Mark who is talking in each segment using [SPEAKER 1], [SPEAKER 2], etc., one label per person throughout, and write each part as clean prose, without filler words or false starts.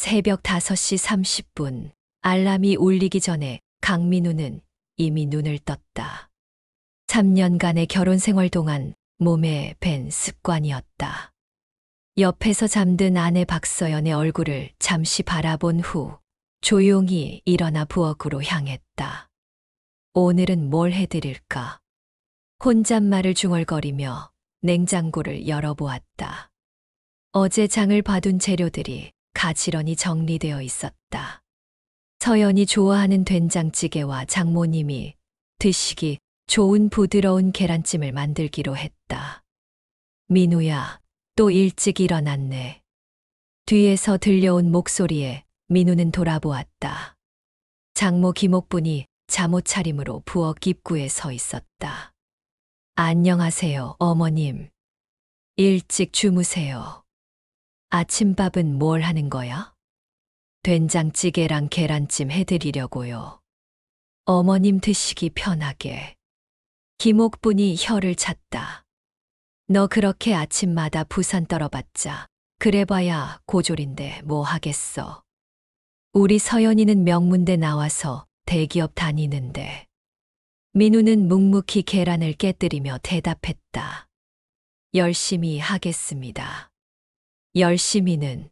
[SPEAKER 1] 새벽 5시 30분, 알람이 울리기 전에 강민우는 이미 눈을 떴다. 3년간의 결혼 생활 동안 몸에 밴 습관이었다. 옆에서 잠든 아내 박서연의 얼굴을 잠시 바라본 후 조용히 일어나 부엌으로 향했다. 오늘은 뭘 해드릴까? 혼잣말을 중얼거리며 냉장고를 열어보았다. 어제 장을 봐둔 재료들이 가지런히 정리되어 있었다. 서연이 좋아하는 된장찌개와 장모님이 드시기 좋은 부드러운 계란찜을 만들기로 했다. 민우야, 또 일찍 일어났네. 뒤에서 들려온 목소리에 민우는 돌아보았다. 장모 김옥분이 잠옷 차림으로 부엌 입구에 서 있었다. 안녕하세요, 어머님. 일찍 주무세요. 아침밥은 뭘 하는 거야? 된장찌개랑 계란찜 해드리려고요. 어머님 드시기 편하게. 김옥분이 혀를 찼다. 너 그렇게 아침마다 부산 떨어봤자 그래봐야 고졸인데 뭐 하겠어. 우리 서연이는 명문대 나와서 대기업 다니는데. 민우는 묵묵히 계란을 깨뜨리며 대답했다. 열심히 하겠습니다. 열심히는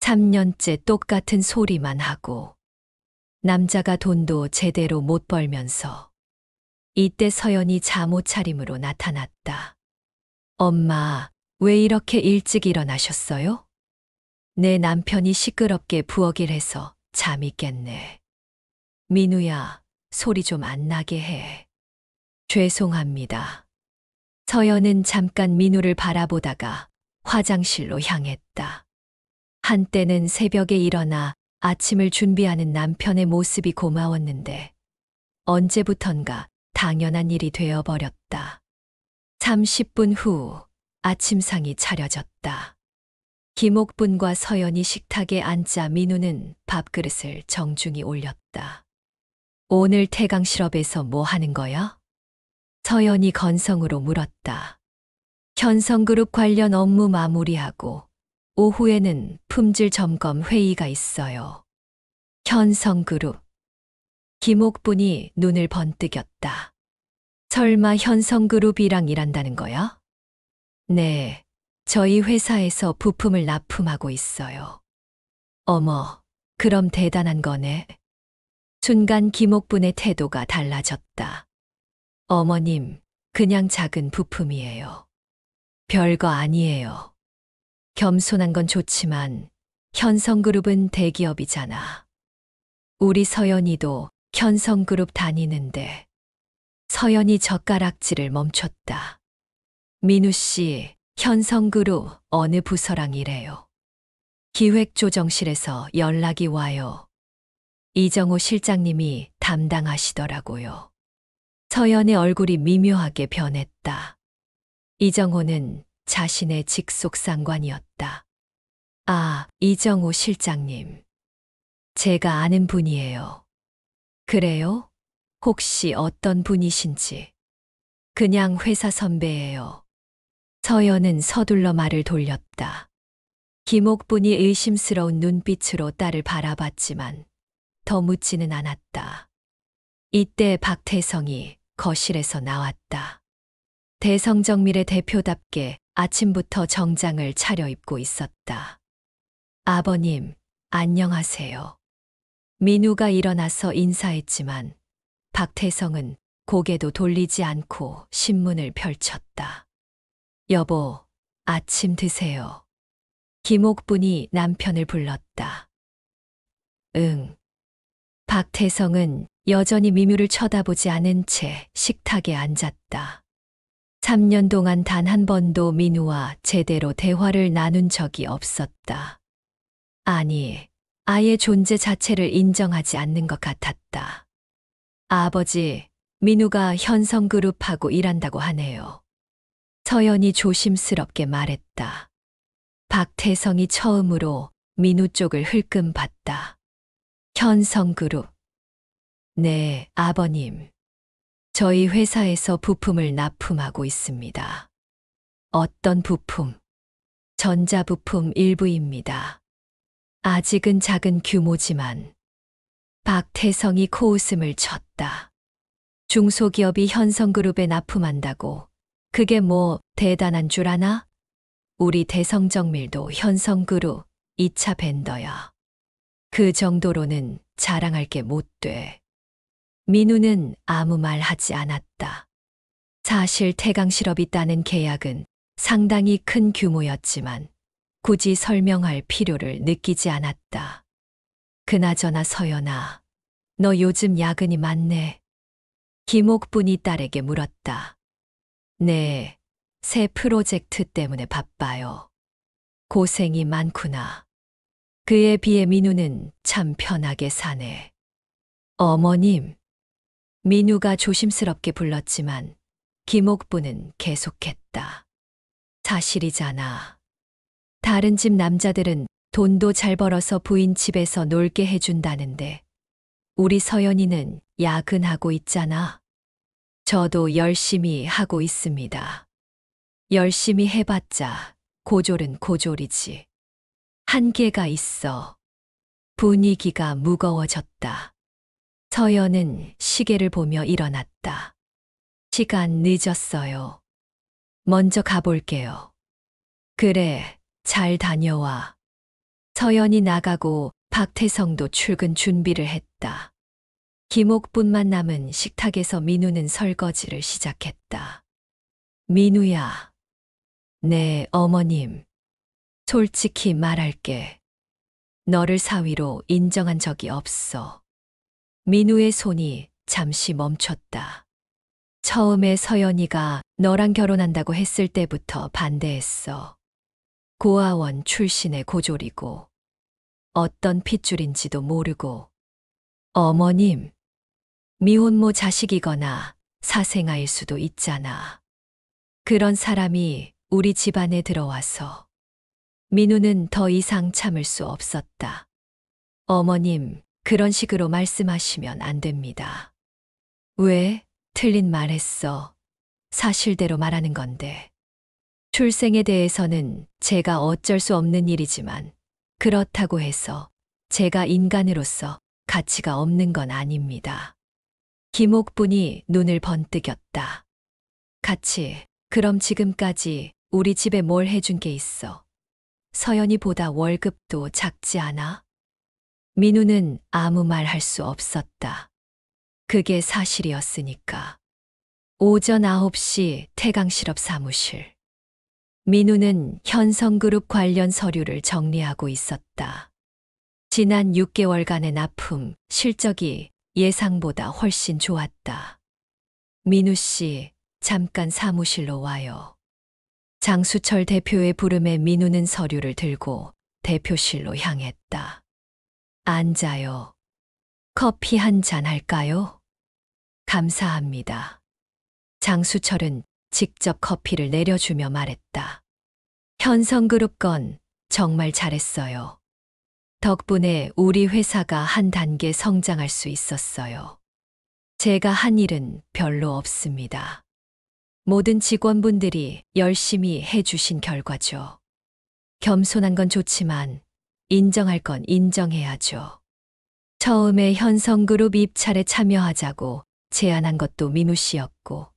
[SPEAKER 1] 3년째 똑같은 소리만 하고 남자가 돈도 제대로 못 벌면서. 이때 서연이 잠옷 차림으로 나타났다. 엄마, 왜 이렇게 일찍 일어나셨어요? 내 남편이 시끄럽게 부엌일 해서 잠이 깼네. 민우야, 소리 좀 안 나게 해. 죄송합니다. 서연은 잠깐 민우를 바라보다가 화장실로 향했다. 한때는 새벽에 일어나 아침을 준비하는 남편의 모습이 고마웠는데 언제부턴가 당연한 일이 되어버렸다. 30분 후 아침상이 차려졌다. 김옥분과 서연이 식탁에 앉자 민우는 밥그릇을 정중히 올렸다. 오늘 태강실업에서 뭐 하는 거야? 서연이 건성으로 물었다. 현성그룹 관련 업무 마무리하고 오후에는 품질 점검 회의가 있어요. 현성그룹. 김옥분이 눈을 번뜩였다. 설마 현성그룹이랑 일한다는 거야? 네, 저희 회사에서 부품을 납품하고 있어요. 어머, 그럼 대단한 거네. 순간 김옥분의 태도가 달라졌다. 어머님, 그냥 작은 부품이에요. 별거 아니에요. 겸손한 건 좋지만 현성그룹은 대기업이잖아. 우리 서연이도 현성그룹 다니는데. 서연이 젓가락질을 멈췄다. 민우 씨, 현성그룹 어느 부서랑 일해요? 기획조정실에서 연락이 와요. 이정호 실장님이 담당하시더라고요. 서연의 얼굴이 미묘하게 변했다. 이정호는 자신의 직속 상관이었다. 아, 이정호 실장님. 제가 아는 분이에요. 그래요? 혹시 어떤 분이신지. 그냥 회사 선배예요. 서연은 서둘러 말을 돌렸다. 김옥분이 의심스러운 눈빛으로 딸을 바라봤지만 더 묻지는 않았다. 이때 박태성이 거실에서 나왔다. 대성정밀의 대표답게 아침부터 정장을 차려입고 있었다. 아버님, 안녕하세요. 민우가 일어나서 인사했지만 박태성은 고개도 돌리지 않고 신문을 펼쳤다. 여보, 아침 드세요. 김옥분이 남편을 불렀다. 응. 박태성은 여전히 민우를 쳐다보지 않은 채 식탁에 앉았다. 3년 동안 단 한 번도 민우와 제대로 대화를 나눈 적이 없었다. 아니, 아예 존재 자체를 인정하지 않는 것 같았다. 아버지, 민우가 현성그룹하고 일한다고 하네요. 서연이 조심스럽게 말했다. 박태성이 처음으로 민우 쪽을 흘끔 봤다. 현성그룹. 네, 아버님. 저희 회사에서 부품을 납품하고 있습니다. 어떤 부품? 전자부품 일부입니다. 아직은 작은 규모지만 박태성이 코웃음을 쳤다. 중소기업이 현성그룹에 납품한다고 그게 뭐 대단한 줄 아나? 우리 대성정밀도 현성그룹 2차 벤더야. 그 정도로는 자랑할 게 못 돼. 민우는 아무 말 하지 않았다. 사실 태강실업이 따는 계약은 상당히 큰 규모였지만 굳이 설명할 필요를 느끼지 않았다. 그나저나 서연아, 너 요즘 야근이 많네. 김옥분이 딸에게 물었다. 네, 새 프로젝트 때문에 바빠요. 고생이 많구나. 그에 비해 민우는 참 편하게 사네. 어머님. 민우가 조심스럽게 불렀지만 김옥부는 계속했다. 사실이잖아. 다른 집 남자들은 돈도 잘 벌어서 부인 집에서 놀게 해준다는데 우리 서연이는 야근하고 있잖아. 저도 열심히 하고 있습니다. 열심히 해봤자 고졸은 고졸이지. 한계가 있어. 분위기가 무거워졌다. 서연은 시계를 보며 일어났다. 시간 늦었어요. 먼저 가볼게요. 그래, 잘 다녀와. 서연이 나가고 박태성도 출근 준비를 했다. 김옥분만 남은 식탁에서 민우는 설거지를 시작했다. 민우야. 네, 어머님. 솔직히 말할게. 너를 사위로 인정한 적이 없어. 민우의 손이 잠시 멈췄다. 처음에 서연이가 너랑 결혼한다고 했을 때부터 반대했어. 고아원 출신의 고졸이고 어떤 핏줄인지도 모르고. 어머님, 미혼모 자식이거나 사생아일 수도 있잖아. 그런 사람이 우리 집안에 들어와서 민우는 더 이상 참을 수 없었다. 어머님, 그런 식으로 말씀하시면 안 됩니다. 왜? 틀린 말 했어. 사실대로 말하는 건데. 출생에 대해서는 제가 어쩔 수 없는 일이지만 그렇다고 해서 제가 인간으로서 가치가 없는 건 아닙니다. 김옥분이 눈을 번뜩였다. 가치, 그럼 지금까지 우리 집에 뭘 해준 게 있어? 서연이보다 월급도 작지 않아? 민우는 아무 말 할 수 없었다. 그게 사실이었으니까. 오전 9시 태강실업 사무실. 민우는 현성그룹 관련 서류를 정리하고 있었다. 지난 6개월간의 납품 실적이 예상보다 훨씬 좋았다. 민우 씨, 잠깐 사무실로 와요. 장수철 대표의 부름에 민우는 서류를 들고 대표실로 향했다. 앉아요. 커피 한 잔 할까요? 감사합니다. 장수철은 직접 커피를 내려주며 말했다. 현성그룹 건 정말 잘했어요. 덕분에 우리 회사가 한 단계 성장할 수 있었어요. 제가 한 일은 별로 없습니다. 모든 직원분들이 열심히 해주신 결과죠. 겸손한 건 좋지만 인정할 건 인정해야죠. 처음에 현성그룹 입찰에 참여하자고 제안한 것도 민우 씨였고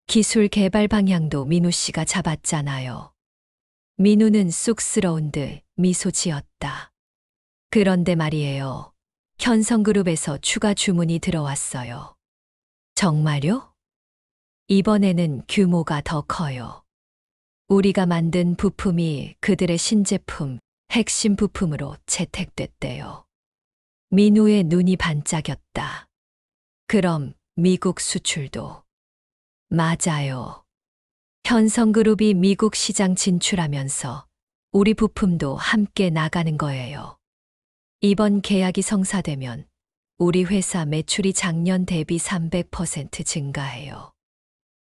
[SPEAKER 1] 기술 개발 방향도 민우 씨가 잡았잖아요. 민우는 쑥스러운 듯 미소 지었다. 그런데 말이에요. 현성그룹에서 추가 주문이 들어왔어요. 정말요? 이번에는 규모가 더 커요. 우리가 만든 부품이 그들의 신제품, 핵심 부품으로 채택됐대요. 민우의 눈이 반짝였다. 그럼 미국 수출도? 맞아요. 현성그룹이 미국 시장 진출하면서 우리 부품도 함께 나가는 거예요. 이번 계약이 성사되면 우리 회사 매출이 작년 대비 300% 증가해요.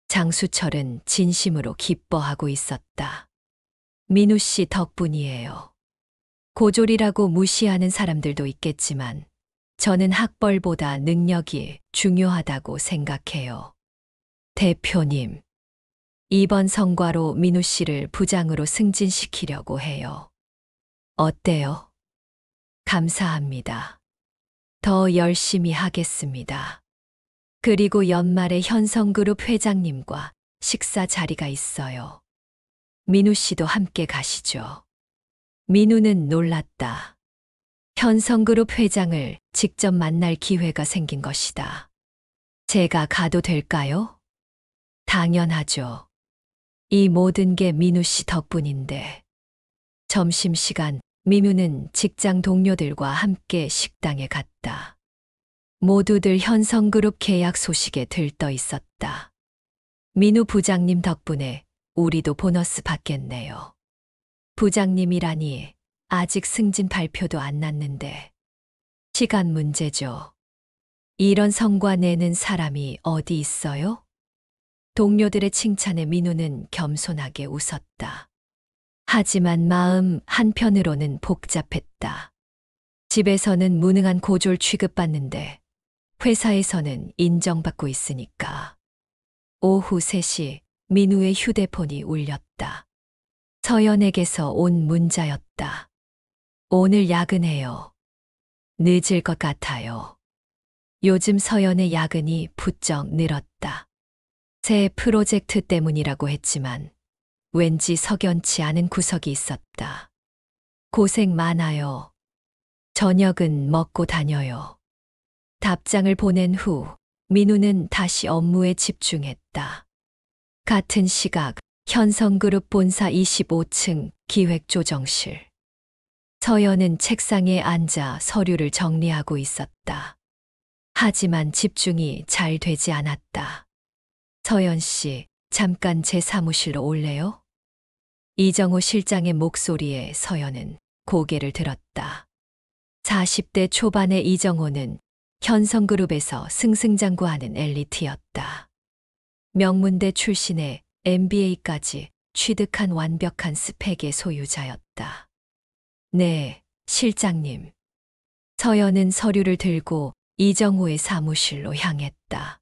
[SPEAKER 1] 장수철은 진심으로 기뻐하고 있었다. 민우 씨 덕분이에요. 고졸이라고 무시하는 사람들도 있겠지만 저는 학벌보다 능력이 중요하다고 생각해요. 대표님, 이번 성과로 민우 씨를 부장으로 승진시키려고 해요. 어때요? 감사합니다. 더 열심히 하겠습니다. 그리고 연말에 현성그룹 회장님과 식사 자리가 있어요. 민우 씨도 함께 가시죠. 민우는 놀랐다. 현성그룹 회장을 직접 만날 기회가 생긴 것이다. 제가 가도 될까요? 당연하죠. 이 모든 게 민우 씨 덕분인데. 점심시간, 민우는 직장 동료들과 함께 식당에 갔다. 모두들 현성그룹 계약 소식에 들떠 있었다. 민우 부장님 덕분에 우리도 보너스 받겠네요. 부장님이라니 아직 승진 발표도 안 났는데. 시간 문제죠. 이런 성과 내는 사람이 어디 있어요? 동료들의 칭찬에 민우는 겸손하게 웃었다. 하지만 마음 한편으로는 복잡했다. 집에서는 무능한 고졸 취급받는데 회사에서는 인정받고 있으니까. 오후 3시 민우의 휴대폰이 울렸다. 서연에게서 온 문자였다. 오늘 야근해요. 늦을 것 같아요. 요즘 서연의 야근이 부쩍 늘었다. 새 프로젝트 때문이라고 했지만 왠지 석연치 않은 구석이 있었다. 고생 많아요. 저녁은 먹고 다녀요. 답장을 보낸 후 민우는 다시 업무에 집중했다. 같은 시각 현성그룹 본사 25층 기획조정실. 서연은 책상에 앉아 서류를 정리하고 있었다. 하지만 집중이 잘 되지 않았다. 서연 씨, 잠깐 제 사무실로 올래요? 이정호 실장의 목소리에 서연은 고개를 들었다. 40대 초반의 이정호는 현성그룹에서 승승장구하는 엘리트였다. 명문대 출신의 MBA까지 취득한 완벽한 스펙의 소유자였다. 네, 실장님. 서연은 서류를 들고 이정호의 사무실로 향했다.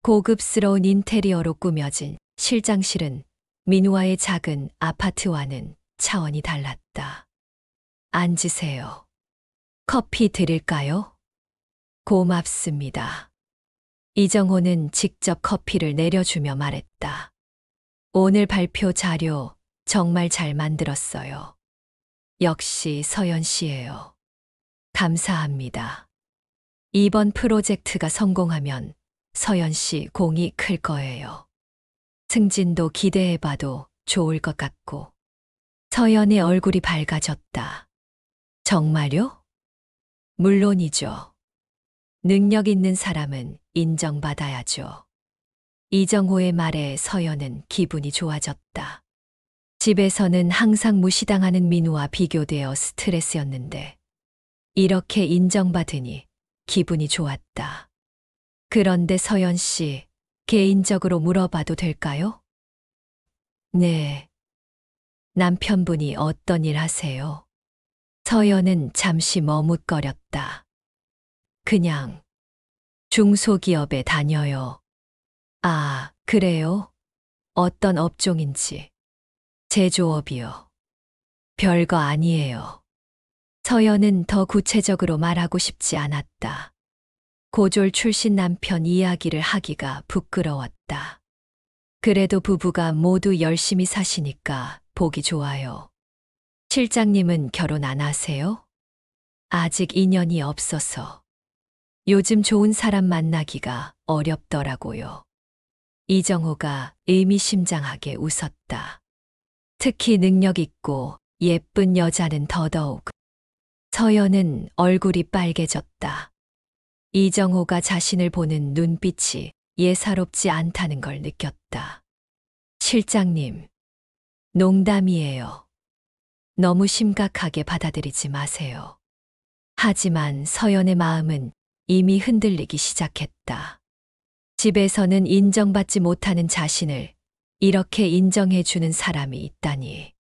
[SPEAKER 1] 고급스러운 인테리어로 꾸며진 실장실은 민우와의 작은 아파트와는 차원이 달랐다. 앉으세요. 커피 드릴까요? 고맙습니다. 이정호는 직접 커피를 내려주며 말했다. 오늘 발표 자료 정말 잘 만들었어요. 역시 서연 씨예요. 감사합니다. 이번 프로젝트가 성공하면 서연 씨 공이 클 거예요. 승진도 기대해봐도 좋을 것 같고. 서연의 얼굴이 밝아졌다. 정말요? 물론이죠. 능력 있는 사람은 인정받아야죠. 이정호의 말에 서연은 기분이 좋아졌다. 집에서는 항상 무시당하는 민우와 비교되어 스트레스였는데 이렇게 인정받으니 기분이 좋았다. 그런데 서연 씨, 개인적으로 물어봐도 될까요? 네. 남편분이 어떤 일 하세요? 서연은 잠시 머뭇거렸다. 그냥 중소기업에 다녀요. 아, 그래요? 어떤 업종인지. 제조업이요. 별거 아니에요. 서연은 더 구체적으로 말하고 싶지 않았다. 고졸 출신 남편 이야기를 하기가 부끄러웠다. 그래도 부부가 모두 열심히 사시니까 보기 좋아요. 실장님은 결혼 안 하세요? 아직 인연이 없어서. 요즘 좋은 사람 만나기가 어렵더라고요. 이정호가 의미심장하게 웃었다. 특히 능력 있고 예쁜 여자는 더더욱. 서연은 얼굴이 빨개졌다. 이정호가 자신을 보는 눈빛이 예사롭지 않다는 걸 느꼈다. 실장님, 농담이에요. 너무 심각하게 받아들이지 마세요. 하지만 서연의 마음은 이미 흔들리기 시작했다. 집에서는 인정받지 못하는 자신을 이렇게 인정해주는 사람이 있다니.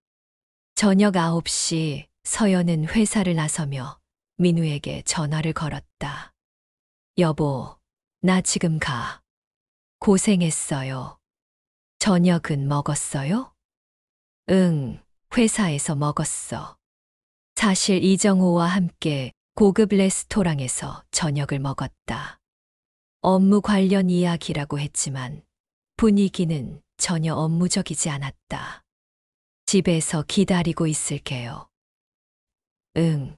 [SPEAKER 1] 저녁 9시 서연은 회사를 나서며 민우에게 전화를 걸었다. 여보, 나 지금 가. 고생했어요. 저녁은 먹었어요? 응, 회사에서 먹었어. 사실 이정호와 함께 고급 레스토랑에서 저녁을 먹었다. 업무 관련 이야기라고 했지만 분위기는 전혀 업무적이지 않았다. 집에서 기다리고 있을게요. 응.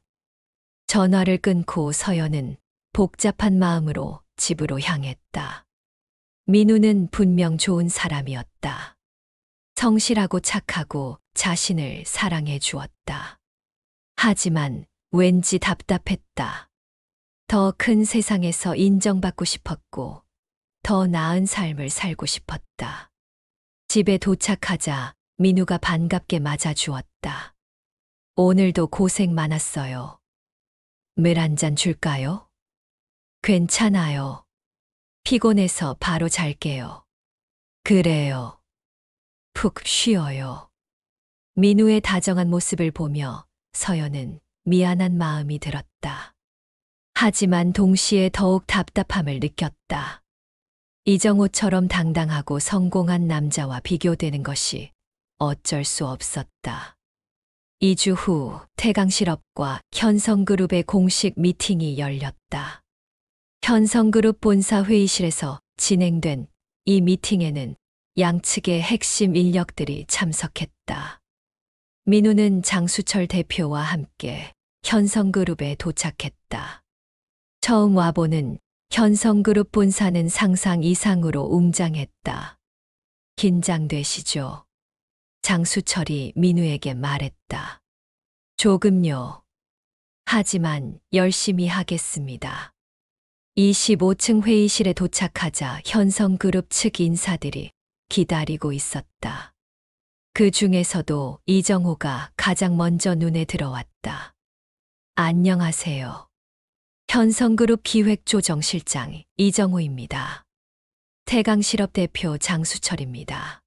[SPEAKER 1] 전화를 끊고 서연은 복잡한 마음으로 집으로 향했다. 민우는 분명 좋은 사람이었다. 성실하고 착하고 자신을 사랑해 주었다. 하지만 왠지 답답했다. 더 큰 세상에서 인정받고 싶었고, 더 나은 삶을 살고 싶었다. 집에 도착하자 민우가 반갑게 맞아주었다. 오늘도 고생 많았어요. 물 한 잔 줄까요? 괜찮아요. 피곤해서 바로 잘게요. 그래요. 푹 쉬어요. 민우의 다정한 모습을 보며 서연은 미안한 마음이 들었다. 하지만 동시에 더욱 답답함을 느꼈다. 이정호처럼 당당하고 성공한 남자와 비교되는 것이 어쩔 수 없었다. 2주 후 태강실업과 현성그룹의 공식 미팅이 열렸다. 현성그룹 본사 회의실에서 진행된 이 미팅에는 양측의 핵심 인력들이 참석했다. 민우는 장수철 대표와 함께 현성그룹에 도착했다. 처음 와보는 현성그룹 본사는 상상 이상으로 웅장했다. 긴장되시죠? 장수철이 민우에게 말했다. 조금요. 하지만 열심히 하겠습니다. 25층 회의실에 도착하자 현성그룹 측 인사들이 기다리고 있었다. 그 중에서도 이정호가 가장 먼저 눈에 들어왔다. 안녕하세요. 현성그룹 기획조정실장 이정호입니다. 태강실업 대표 장수철입니다.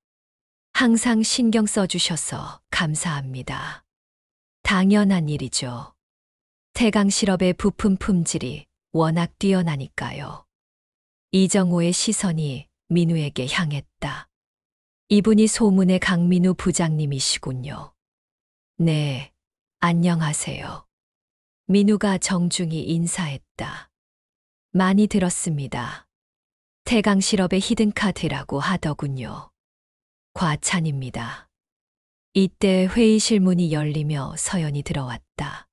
[SPEAKER 1] 항상 신경 써주셔서 감사합니다. 당연한 일이죠. 태강실업의 부품 품질이 워낙 뛰어나니까요. 이정호의 시선이 민우에게 향했다. 이분이 소문의 강민우 부장님이시군요. 네, 안녕하세요. 민우가 정중히 인사했다. 많이 들었습니다. 태강실업의 히든카드라고 하더군요. 과찬입니다. 이때 회의실 문이 열리며 서연이 들어왔다.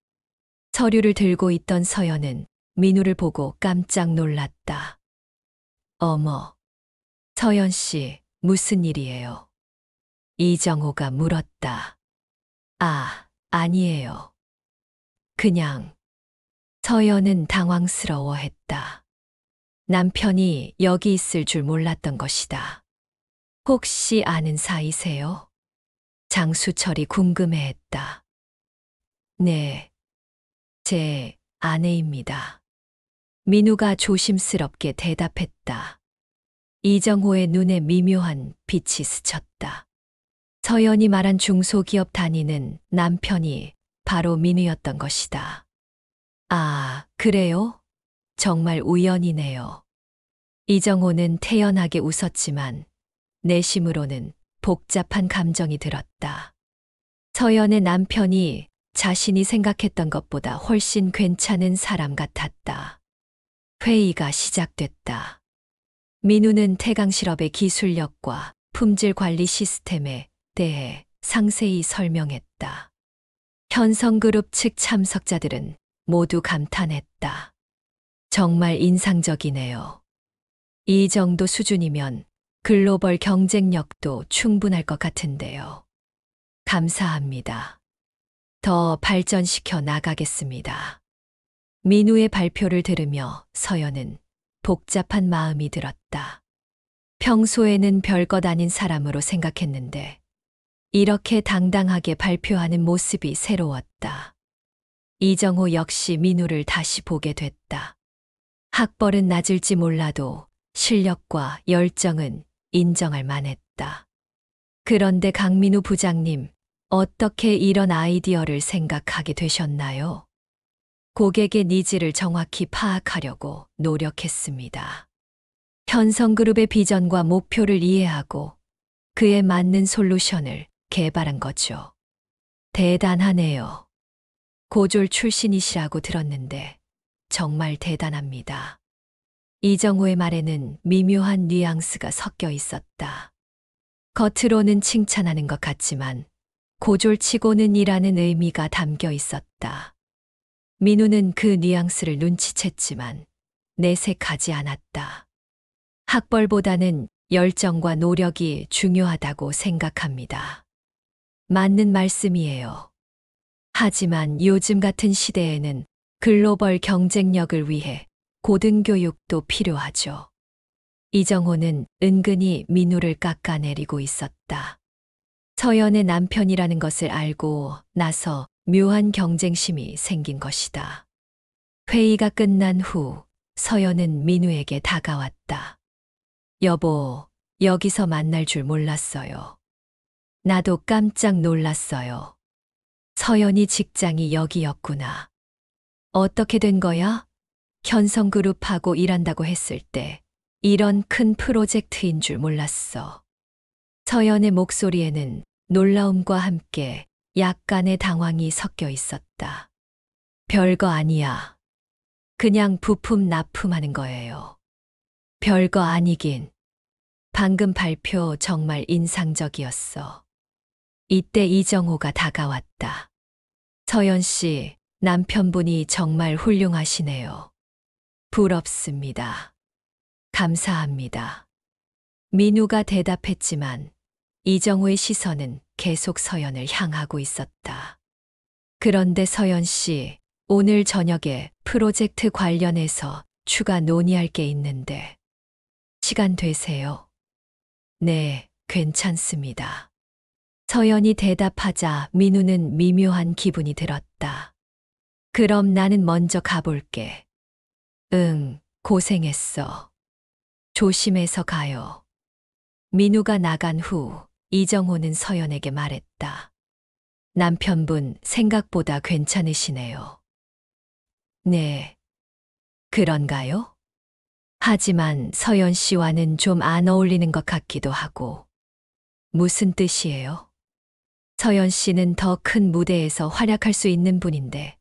[SPEAKER 1] 서류를 들고 있던 서연은 민우를 보고 깜짝 놀랐다. 어머, 서연 씨, 무슨 일이에요? 이정호가 물었다. 아, 아니에요. 그냥. 서연은 당황스러워했다. 남편이 여기 있을 줄 몰랐던 것이다. 혹시 아는 사이세요? 장수철이 궁금해했다. 네, 제 아내입니다. 민우가 조심스럽게 대답했다. 이정호의 눈에 미묘한 빛이 스쳤다. 서연이 말한 중소기업 다니는 남편이 바로 민우였던 것이다. 아, 그래요? 정말 우연이네요. 이정호는 태연하게 웃었지만 내심으로는 복잡한 감정이 들었다. 서연의 남편이 자신이 생각했던 것보다 훨씬 괜찮은 사람 같았다. 회의가 시작됐다. 민우는 태강실업의 기술력과 품질 관리 시스템에 대해 상세히 설명했다. 현성그룹 측 참석자들은 모두 감탄했다. 정말 인상적이네요. 이 정도 수준이면 글로벌 경쟁력도 충분할 것 같은데요. 감사합니다. 더 발전시켜 나가겠습니다. 민우의 발표를 들으며 서연은 복잡한 마음이 들었다. 평소에는 별것 아닌 사람으로 생각했는데 이렇게 당당하게 발표하는 모습이 새로웠다. 이정호 역시 민우를 다시 보게 됐다. 학벌은 낮을지 몰라도 실력과 열정은 인정할 만했다. 그런데 강민우 부장님, 어떻게 이런 아이디어를 생각하게 되셨나요? 고객의 니즈를 정확히 파악하려고 노력했습니다. 현성그룹의 비전과 목표를 이해하고 그에 맞는 솔루션을 개발한 거죠. 대단하네요. 고졸 출신이시라고 들었는데 정말 대단합니다. 이정호의 말에는 미묘한 뉘앙스가 섞여 있었다. 겉으로는 칭찬하는 것 같지만 고졸치고는 이라는 의미가 담겨 있었다. 민우는 그 뉘앙스를 눈치챘지만 내색하지 않았다. 학벌보다는 열정과 노력이 중요하다고 생각합니다. 맞는 말씀이에요. 하지만 요즘 같은 시대에는 글로벌 경쟁력을 위해 고등교육도 필요하죠. 이정호는 은근히 민우를 깎아내리고 있었다. 서연의 남편이라는 것을 알고 나서 묘한 경쟁심이 생긴 것이다. 회의가 끝난 후 서연은 민우에게 다가왔다. 여보, 여기서 만날 줄 몰랐어요. 나도 깜짝 놀랐어요. 서연이 직장이 여기였구나. 어떻게 된 거야? 현성그룹하고 일한다고 했을 때 이런 큰 프로젝트인 줄 몰랐어. 서연의 목소리에는 놀라움과 함께 약간의 당황이 섞여 있었다. 별거 아니야. 그냥 부품 납품하는 거예요. 별거 아니긴. 방금 발표 정말 인상적이었어. 이때 이정호가 다가왔다. 서연 씨, 남편분이 정말 훌륭하시네요. 부럽습니다. 감사합니다. 민우가 대답했지만 이정호의 시선은 계속 서연을 향하고 있었다. 그런데 서연 씨, 오늘 저녁에 프로젝트 관련해서 추가 논의할 게 있는데 시간 되세요? 네, 괜찮습니다. 서연이 대답하자 민우는 미묘한 기분이 들었다. 그럼 나는 먼저 가볼게. 응, 고생했어. 조심해서 가요. 민우가 나간 후 이정호는 서연에게 말했다. 남편분 생각보다 괜찮으시네요. 네. 그런가요? 하지만 서연 씨와는 좀 안 어울리는 것 같기도 하고. 무슨 뜻이에요? 서연 씨는 더 큰 무대에서 활약할 수 있는 분인데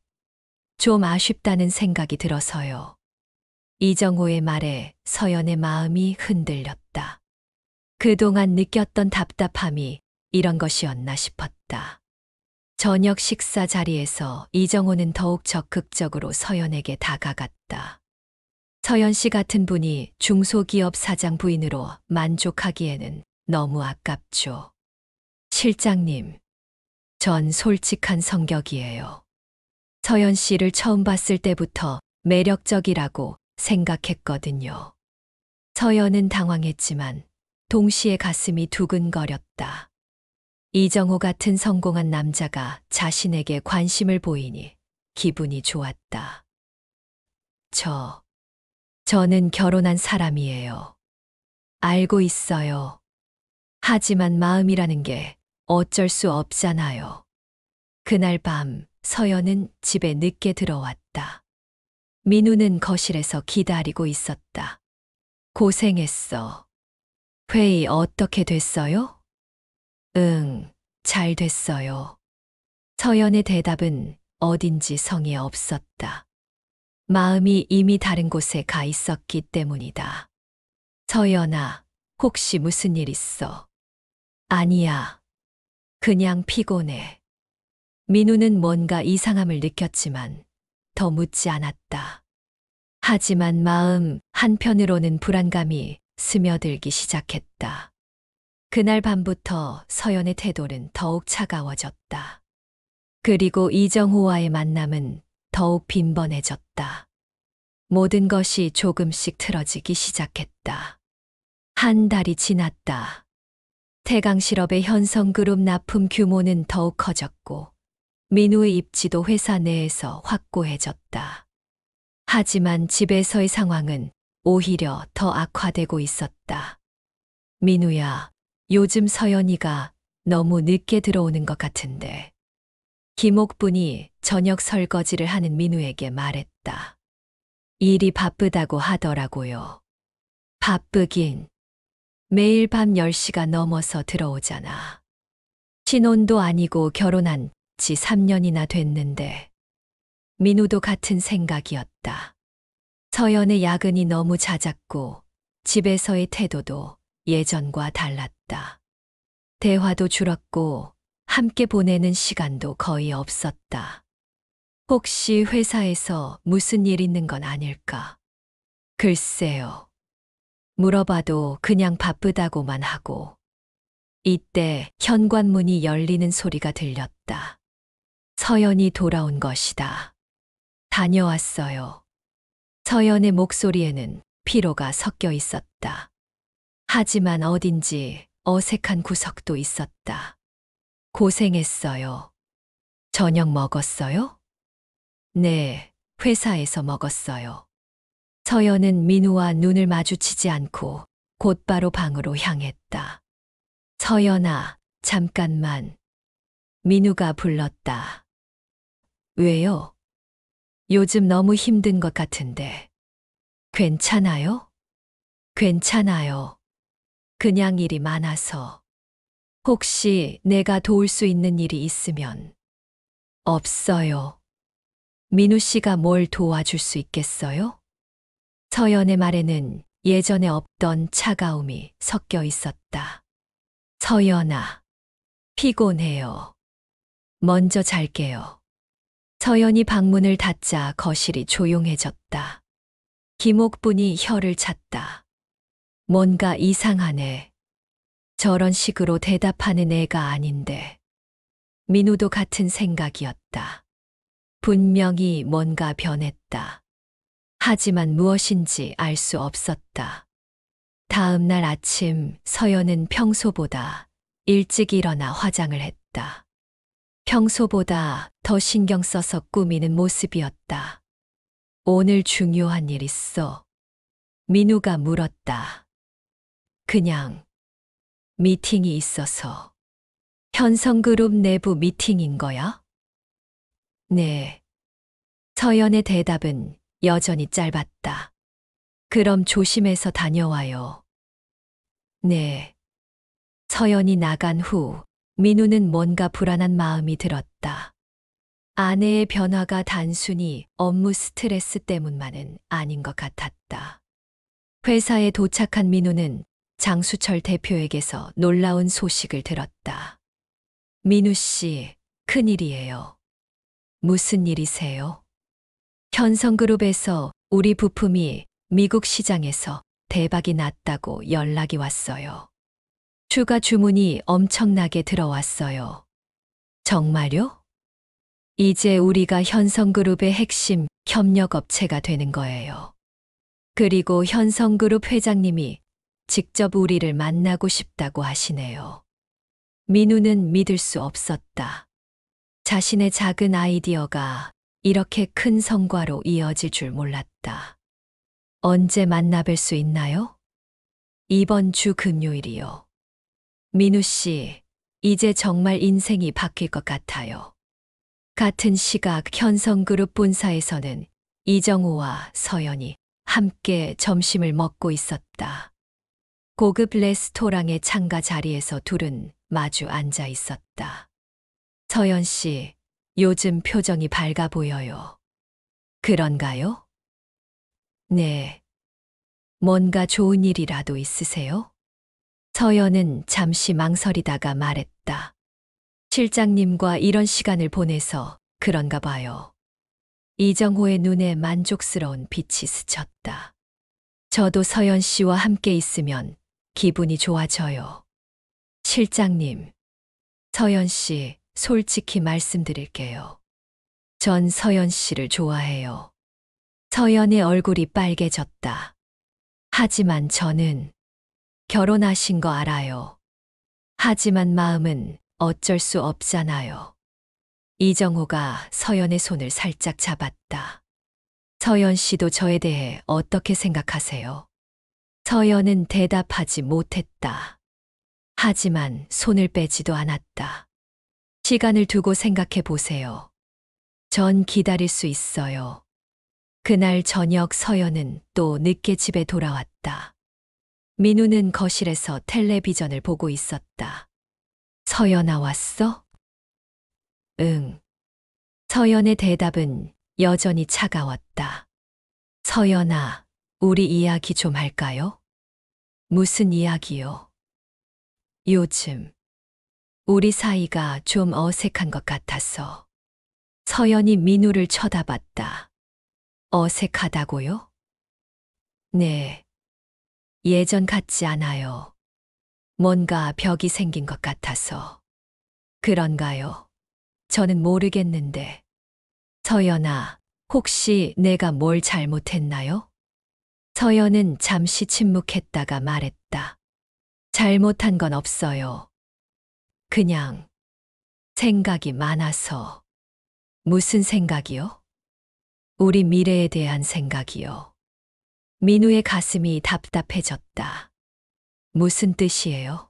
[SPEAKER 1] 좀 아쉽다는 생각이 들어서요. 이정호의 말에 서연의 마음이 흔들렸다. 그동안 느꼈던 답답함이 이런 것이었나 싶었다. 저녁 식사 자리에서 이정호는 더욱 적극적으로 서연에게 다가갔다. 서연 씨 같은 분이 중소기업 사장 부인으로 만족하기에는 너무 아깝죠. 실장님, 전 솔직한 성격이에요. 서연 씨를 처음 봤을 때부터 매력적이라고 생각했거든요. 서연은 당황했지만 동시에 가슴이 두근거렸다. 이정호 같은 성공한 남자가 자신에게 관심을 보이니 기분이 좋았다. 저는 결혼한 사람이에요. 알고 있어요. 하지만 마음이라는 게 어쩔 수 없잖아요. 그날 밤 서연은 집에 늦게 들어왔다. 민우는 거실에서 기다리고 있었다. 고생했어. 회의 어떻게 됐어요? 응, 잘 됐어요. 서연의 대답은 어딘지 성에 없었다. 마음이 이미 다른 곳에 가 있었기 때문이다. 서연아, 혹시 무슨 일 있어? 아니야. 그냥 피곤해. 민우는 뭔가 이상함을 느꼈지만 더 묻지 않았다. 하지만 마음 한편으로는 불안감이 스며들기 시작했다. 그날 밤부터 서연의 태도는 더욱 차가워졌다. 그리고 이정호와의 만남은 더욱 빈번해졌다. 모든 것이 조금씩 틀어지기 시작했다. 한 달이 지났다. 태강실업의 현성그룹 납품 규모는 더욱 커졌고 민우의 입지도 회사 내에서 확고해졌다. 하지만 집에서의 상황은 오히려 더 악화되고 있었다. 민우야, 요즘 서연이가 너무 늦게 들어오는 것 같은데. 김옥분이 저녁 설거지를 하는 민우에게 말했다. 일이 바쁘다고 하더라고요. 바쁘긴. 매일 밤 10시가 넘어서 들어오잖아. 신혼도 아니고 결혼한 지 3년이나 됐는데 민우도 같은 생각이었다. 서연의 야근이 너무 잦았고 집에서의 태도도 예전과 달랐다. 대화도 줄었고 함께 보내는 시간도 거의 없었다. 혹시 회사에서 무슨 일 있는 건 아닐까? 글쎄요. 물어봐도 그냥 바쁘다고만 하고. 이때 현관문이 열리는 소리가 들렸다. 서연이 돌아온 것이다. 다녀왔어요. 서연의 목소리에는 피로가 섞여 있었다. 하지만 어딘지 어색한 구석도 있었다. 고생했어요. 저녁 먹었어요? 네, 회사에서 먹었어요. 서연은 민우와 눈을 마주치지 않고 곧바로 방으로 향했다. 서연아, 잠깐만. 민우가 불렀다. 왜요? 요즘 너무 힘든 것 같은데. 괜찮아요? 괜찮아요. 그냥 일이 많아서. 혹시 내가 도울 수 있는 일이 있으면. 없어요. 민우 씨가 뭘 도와줄 수 있겠어요? 서연의 말에는 예전에 없던 차가움이 섞여 있었다. 서연아, 피곤해요. 먼저 잘게요. 서연이 방문을 닫자 거실이 조용해졌다. 김옥분이 혀를 찼다. 뭔가 이상하네. 저런 식으로 대답하는 애가 아닌데. 민우도 같은 생각이었다. 분명히 뭔가 변했다. 하지만 무엇인지 알 수 없었다. 다음 날 아침 서연은 평소보다 일찍 일어나 화장을 했다. 평소보다 더 신경 써서 꾸미는 모습이었다. 오늘 중요한 일 있어? 민우가 물었다. 그냥 미팅이 있어서. 현성그룹 내부 미팅인 거야? 네. 서연의 대답은 여전히 짧았다. 그럼 조심해서 다녀와요. 네. 서연이 나간 후 민우는 뭔가 불안한 마음이 들었다. 아내의 변화가 단순히 업무 스트레스 때문만은 아닌 것 같았다. 회사에 도착한 민우는 장수철 대표에게서 놀라운 소식을 들었다. 민우 씨, 큰일이에요. 무슨 일이세요? 현성그룹에서 우리 부품이 미국 시장에서 대박이 났다고 연락이 왔어요. 추가 주문이 엄청나게 들어왔어요. 정말요? 이제 우리가 현성그룹의 핵심 협력업체가 되는 거예요. 그리고 현성그룹 회장님이 직접 우리를 만나고 싶다고 하시네요. 민우는 믿을 수 없었다. 자신의 작은 아이디어가 이렇게 큰 성과로 이어질 줄 몰랐다. 언제 만나뵐 수 있나요? 이번 주 금요일이요. 민우 씨, 이제 정말 인생이 바뀔 것 같아요. 같은 시각 현성그룹 본사에서는 이정호와 서연이 함께 점심을 먹고 있었다. 고급 레스토랑의 창가 자리에서 둘은 마주 앉아 있었다. 서연 씨, 요즘 표정이 밝아 보여요. 그런가요? 네. 뭔가 좋은 일이라도 있으세요? 서연은 잠시 망설이다가 말했다. 실장님과 이런 시간을 보내서 그런가 봐요. 이정호의 눈에 만족스러운 빛이 스쳤다. 저도 서연 씨와 함께 있으면 기분이 좋아져요. 실장님, 서연 씨, 솔직히 말씀드릴게요. 전 서연 씨를 좋아해요. 서연의 얼굴이 빨개졌다. 하지만 저는 결혼하신 거 알아요. 하지만 마음은 어쩔 수 없잖아요. 이정호가 서연의 손을 살짝 잡았다. 서연 씨도 저에 대해 어떻게 생각하세요? 서연은 대답하지 못했다. 하지만 손을 빼지도 않았다. 시간을 두고 생각해 보세요. 전 기다릴 수 있어요. 그날 저녁 서연은 또 늦게 집에 돌아왔다. 민우는 거실에서 텔레비전을 보고 있었다. 서연아 왔어? 응. 서연의 대답은 여전히 차가웠다. 서연아, 우리 이야기 좀 할까요? 무슨 이야기요? 요즘 우리 사이가 좀 어색한 것 같아서. 서연이 민우를 쳐다봤다. 어색하다고요? 네. 예전 같지 않아요. 뭔가 벽이 생긴 것 같아서. 그런가요? 저는 모르겠는데. 서연아, 혹시 내가 뭘 잘못했나요? 서연은 잠시 침묵했다가 말했다. 잘못한 건 없어요. 그냥 생각이 많아서. 무슨 생각이요? 우리 미래에 대한 생각이요. 민우의 가슴이 답답해졌다. 무슨 뜻이에요?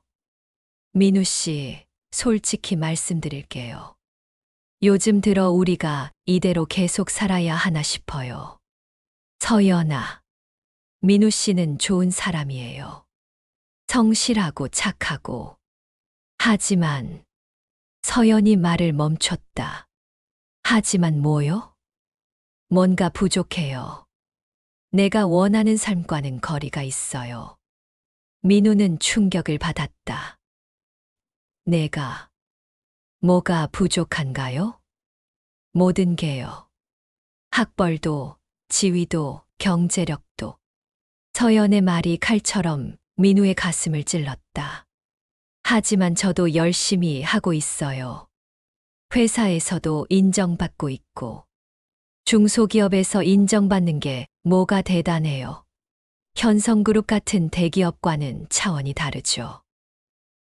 [SPEAKER 1] 민우 씨, 솔직히 말씀드릴게요. 요즘 들어 우리가 이대로 계속 살아야 하나 싶어요. 서연아, 민우 씨는 좋은 사람이에요. 성실하고 착하고. 하지만 서연이 말을 멈췄다. 하지만 뭐요? 뭔가 부족해요. 내가 원하는 삶과는 거리가 있어요. 민우는 충격을 받았다. 내가 뭐가 부족한가요? 모든 게요. 학벌도, 지위도, 경제력도. 서연의 말이 칼처럼 민우의 가슴을 찔렀다. 하지만 저도 열심히 하고 있어요. 회사에서도 인정받고 있고. 중소기업에서 인정받는 게 뭐가 대단해요. 현성그룹 같은 대기업과는 차원이 다르죠.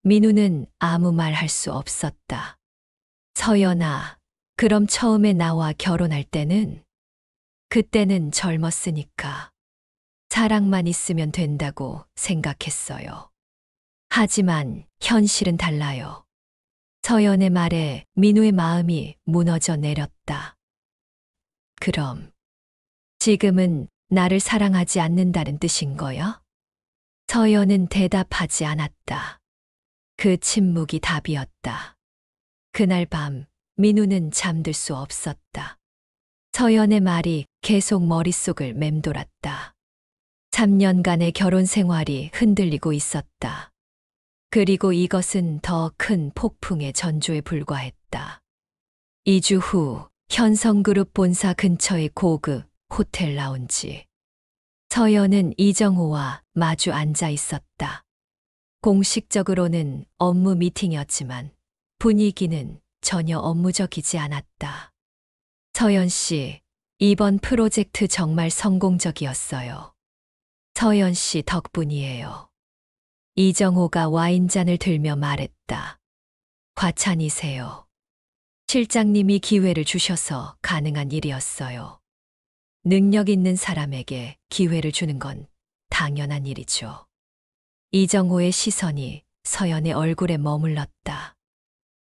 [SPEAKER 1] 민우는 아무 말 할 수 없었다. 서연아, 그럼 처음에 나와 결혼할 때는? 그때는 젊었으니까. 사랑만 있으면 된다고 생각했어요. 하지만 현실은 달라요. 서연의 말에 민우의 마음이 무너져 내렸다. 그럼 지금은 나를 사랑하지 않는다는 뜻인 거야? 서연은 대답하지 않았다. 그 침묵이 답이었다. 그날 밤 민우는 잠들 수 없었다. 서연의 말이 계속 머릿속을 맴돌았다. 3년간의 결혼 생활이 흔들리고 있었다. 그리고 이것은 더 큰 폭풍의 전조에 불과했다. 2주 후 현성그룹 본사 근처의 고급 호텔 라운지. 서연은 이정호와 마주 앉아 있었다. 공식적으로는 업무 미팅이었지만 분위기는 전혀 업무적이지 않았다. 서연 씨, 이번 프로젝트 정말 성공적이었어요. 서연 씨 덕분이에요. 이정호가 와인잔을 들며 말했다. 과찬이세요. 실장님이 기회를 주셔서 가능한 일이었어요. 능력 있는 사람에게 기회를 주는 건 당연한 일이죠. 이정호의 시선이 서연의 얼굴에 머물렀다.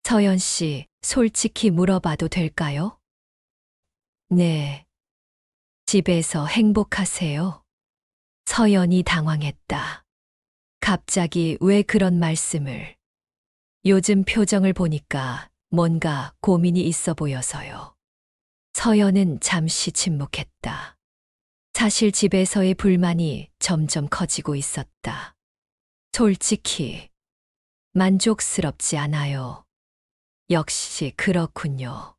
[SPEAKER 1] 서연 씨, 솔직히 물어봐도 될까요? 네. 집에서 행복하세요? 서연이 당황했다. 갑자기 왜 그런 말씀을? 요즘 표정을 보니까 뭔가 고민이 있어 보여서요. 서연은 잠시 침묵했다. 사실 집에서의 불만이 점점 커지고 있었다. 솔직히 만족스럽지 않아요. 역시 그렇군요.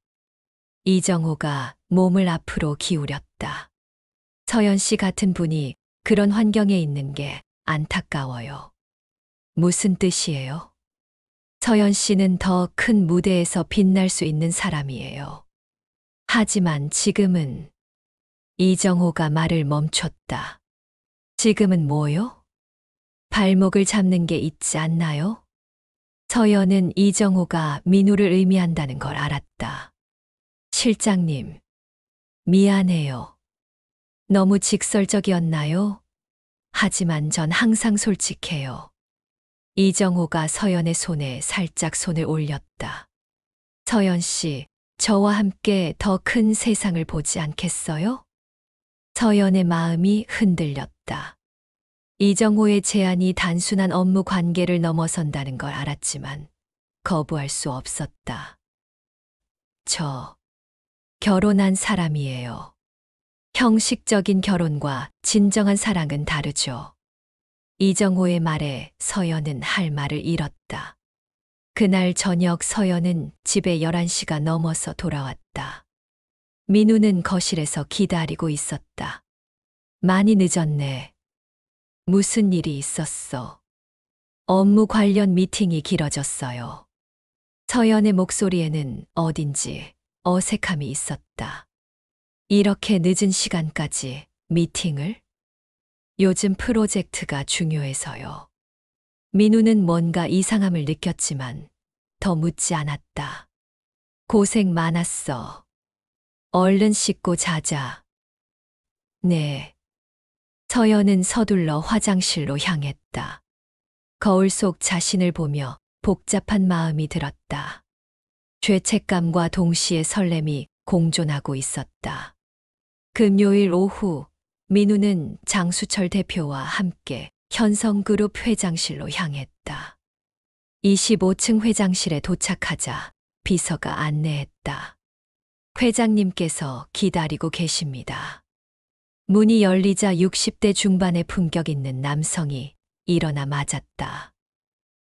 [SPEAKER 1] 이정호가 몸을 앞으로 기울였다. 서연 씨 같은 분이 그런 환경에 있는 게 안타까워요. 무슨 뜻이에요? 서연 씨는 더 큰 무대에서 빛날 수 있는 사람이에요. 하지만 지금은 이정호가 말을 멈췄다. 지금은 뭐요? 발목을 잡는 게 있지 않나요? 서연은 이정호가 민우를 의미한다는 걸 알았다. 실장님, 미안해요. 너무 직설적이었나요? 하지만 전 항상 솔직해요. 이정호가 서연의 손에 살짝 손을 올렸다. 서연 씨, 저와 함께 더 큰 세상을 보지 않겠어요? 서연의 마음이 흔들렸다. 이정호의 제안이 단순한 업무 관계를 넘어선다는 걸 알았지만 거부할 수 없었다. 저 결혼한 사람이에요. 형식적인 결혼과 진정한 사랑은 다르죠. 이정호의 말에 서연은 할 말을 잃었다. 그날 저녁 서연은 집에 11시가 넘어서 돌아왔다. 민우는 거실에서 기다리고 있었다. 많이 늦었네. 무슨 일이 있었어? 업무 관련 미팅이 길어졌어요. 서연의 목소리에는 어딘지 어색함이 있었다. 이렇게 늦은 시간까지 미팅을? 요즘 프로젝트가 중요해서요. 민우는 뭔가 이상함을 느꼈지만 더 묻지 않았다. 고생 많았어. 얼른 씻고 자자. 네. 서연은 서둘러 화장실로 향했다. 거울 속 자신을 보며 복잡한 마음이 들었다. 죄책감과 동시에 설렘이 공존하고 있었다. 금요일 오후 민우는 장수철 대표와 함께 현성그룹 회장실로 향했다. 25층 회장실에 도착하자 비서가 안내했다. 회장님께서 기다리고 계십니다. 문이 열리자 60대 중반의 품격 있는 남성이 일어나 맞았다.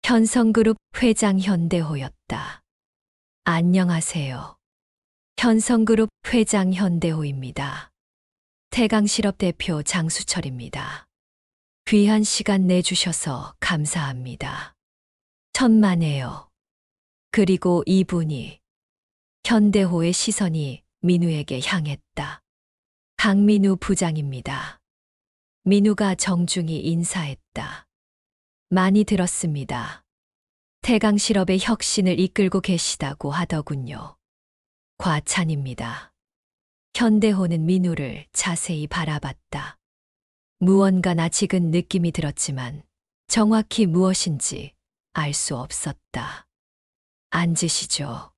[SPEAKER 1] 현성그룹 회장 현대호였다. 안녕하세요. 현성그룹 회장 현대호입니다. 태강실업 대표 장수철입니다. 귀한 시간 내주셔서 감사합니다. 천만에요. 그리고 이분이 현대호의 시선이 민우에게 향했다. 강민우 부장입니다. 민우가 정중히 인사했다. 많이 들었습니다. 태강실업의 혁신을 이끌고 계시다고 하더군요. 과찬입니다. 현대호는 민우를 자세히 바라봤다. 무언가 낯익은 느낌이 들었지만 정확히 무엇인지 알 수 없었다. 앉으시죠.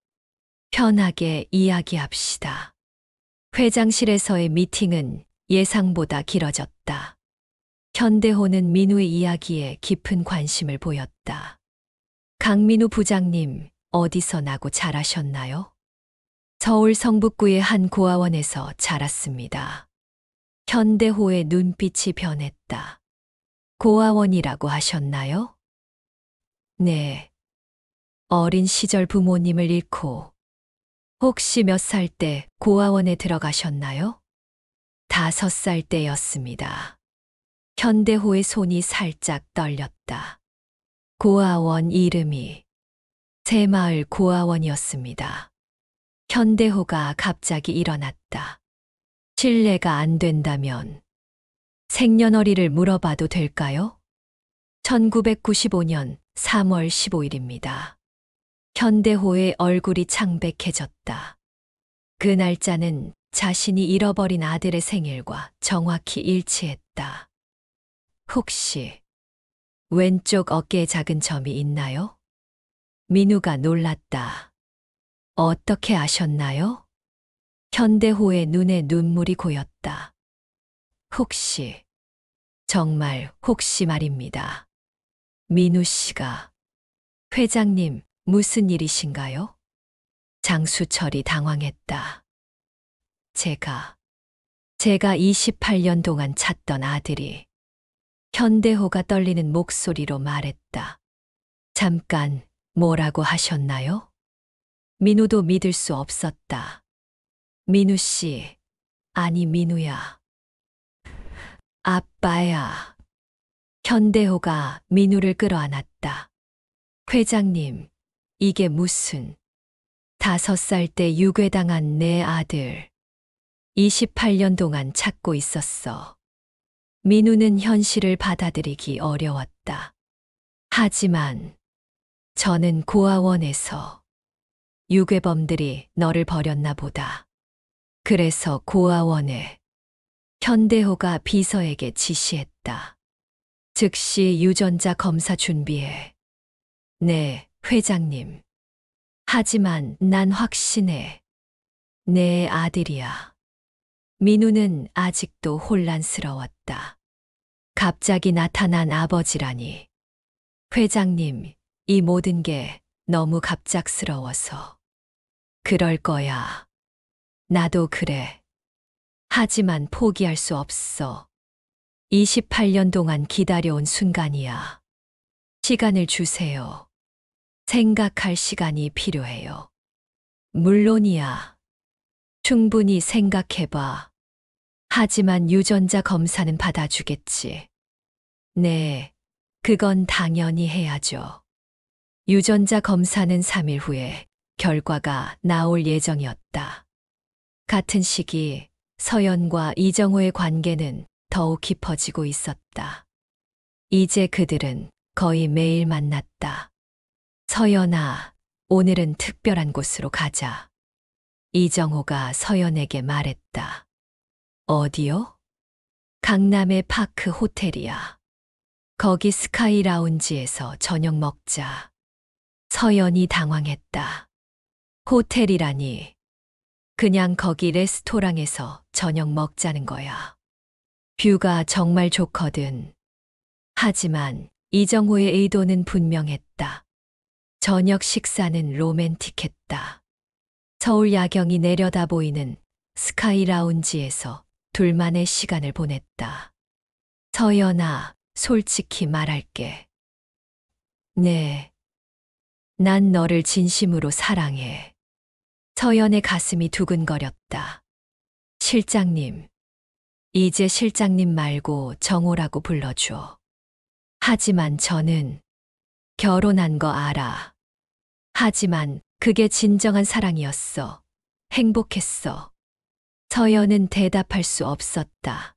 [SPEAKER 1] 편하게 이야기합시다. 회장실에서의 미팅은 예상보다 길어졌다. 현대호는 민우의 이야기에 깊은 관심을 보였다. 강민우 부장님, 어디서 나고 자라셨나요? 서울 성북구의 한 고아원에서 자랐습니다. 현대호의 눈빛이 변했다. 고아원이라고 하셨나요? 네. 어린 시절 부모님을 잃고 혹시 몇 살 때 고아원에 들어가셨나요? 5살 때였습니다. 현대호의 손이 살짝 떨렸다. 고아원 이름이 새마을 고아원이었습니다. 현대호가 갑자기 일어났다. 실례가 안 된다면 생년월일을 물어봐도 될까요? 1995년 3월 15일입니다. 현대호의 얼굴이 창백해졌다. 그 날짜는 자신이 잃어버린 아들의 생일과 정확히 일치했다. 혹시 왼쪽 어깨에 작은 점이 있나요? 민우가 놀랐다. 어떻게 아셨나요? 현대호의 눈에 눈물이 고였다. 혹시, 정말 혹시 말입니다. 민우 씨가. 회장님, 무슨 일이신가요? 장수철이 당황했다. 제가 28년 동안 찾던 아들이. 현대호가 떨리는 목소리로 말했다. 잠깐, 뭐라고 하셨나요? 민우도 믿을 수 없었다. 민우 씨, 아니 민우야. 아빠야. 현대호가 민우를 끌어안았다. 회장님, 이게 무슨 5살 때 유괴당한 내 아들. 28년 동안 찾고 있었어. 민우는 현실을 받아들이기 어려웠다. 하지만 저는 고아원에서 유괴범들이 너를 버렸나 보다. 그래서 고아원에. 현대호가 비서에게 지시했다. 즉시 유전자 검사 준비해. 네, 회장님. 하지만 난 확신해. 내 아들이야. 민우는 아직도 혼란스러웠다. 갑자기 나타난 아버지라니. 회장님, 이 모든 게 너무 갑작스러워서. 그럴 거야. 나도 그래. 하지만 포기할 수 없어. 28년 동안 기다려온 순간이야. 시간을 주세요. 생각할 시간이 필요해요. 물론이야. 충분히 생각해봐. 하지만 유전자 검사는 받아주겠지. 네, 그건 당연히 해야죠. 유전자 검사는 3일 후에 결과가 나올 예정이었다. 같은 시기 서연과 이정호의 관계는 더욱 깊어지고 있었다. 이제 그들은 거의 매일 만났다. 서연아, 오늘은 특별한 곳으로 가자. 이정호가 서연에게 말했다. 어디요? 강남의 파크 호텔이야. 거기 스카이 라운지에서 저녁 먹자. 서연이 당황했다. 호텔이라니. 그냥 거기 레스토랑에서 저녁 먹자는 거야. 뷰가 정말 좋거든. 하지만 이정호의 의도는 분명했다. 저녁 식사는 로맨틱했다. 서울 야경이 내려다 보이는 스카이 라운지에서 둘만의 시간을 보냈다. 서연아, 솔직히 말할게. 네. 난 너를 진심으로 사랑해. 서연의 가슴이 두근거렸다. 실장님. 이제 실장님 말고 정호라고 불러줘. 하지만 저는 결혼한 거 알아. 하지만 그게 진정한 사랑이었어. 행복했어. 서연은 대답할 수 없었다.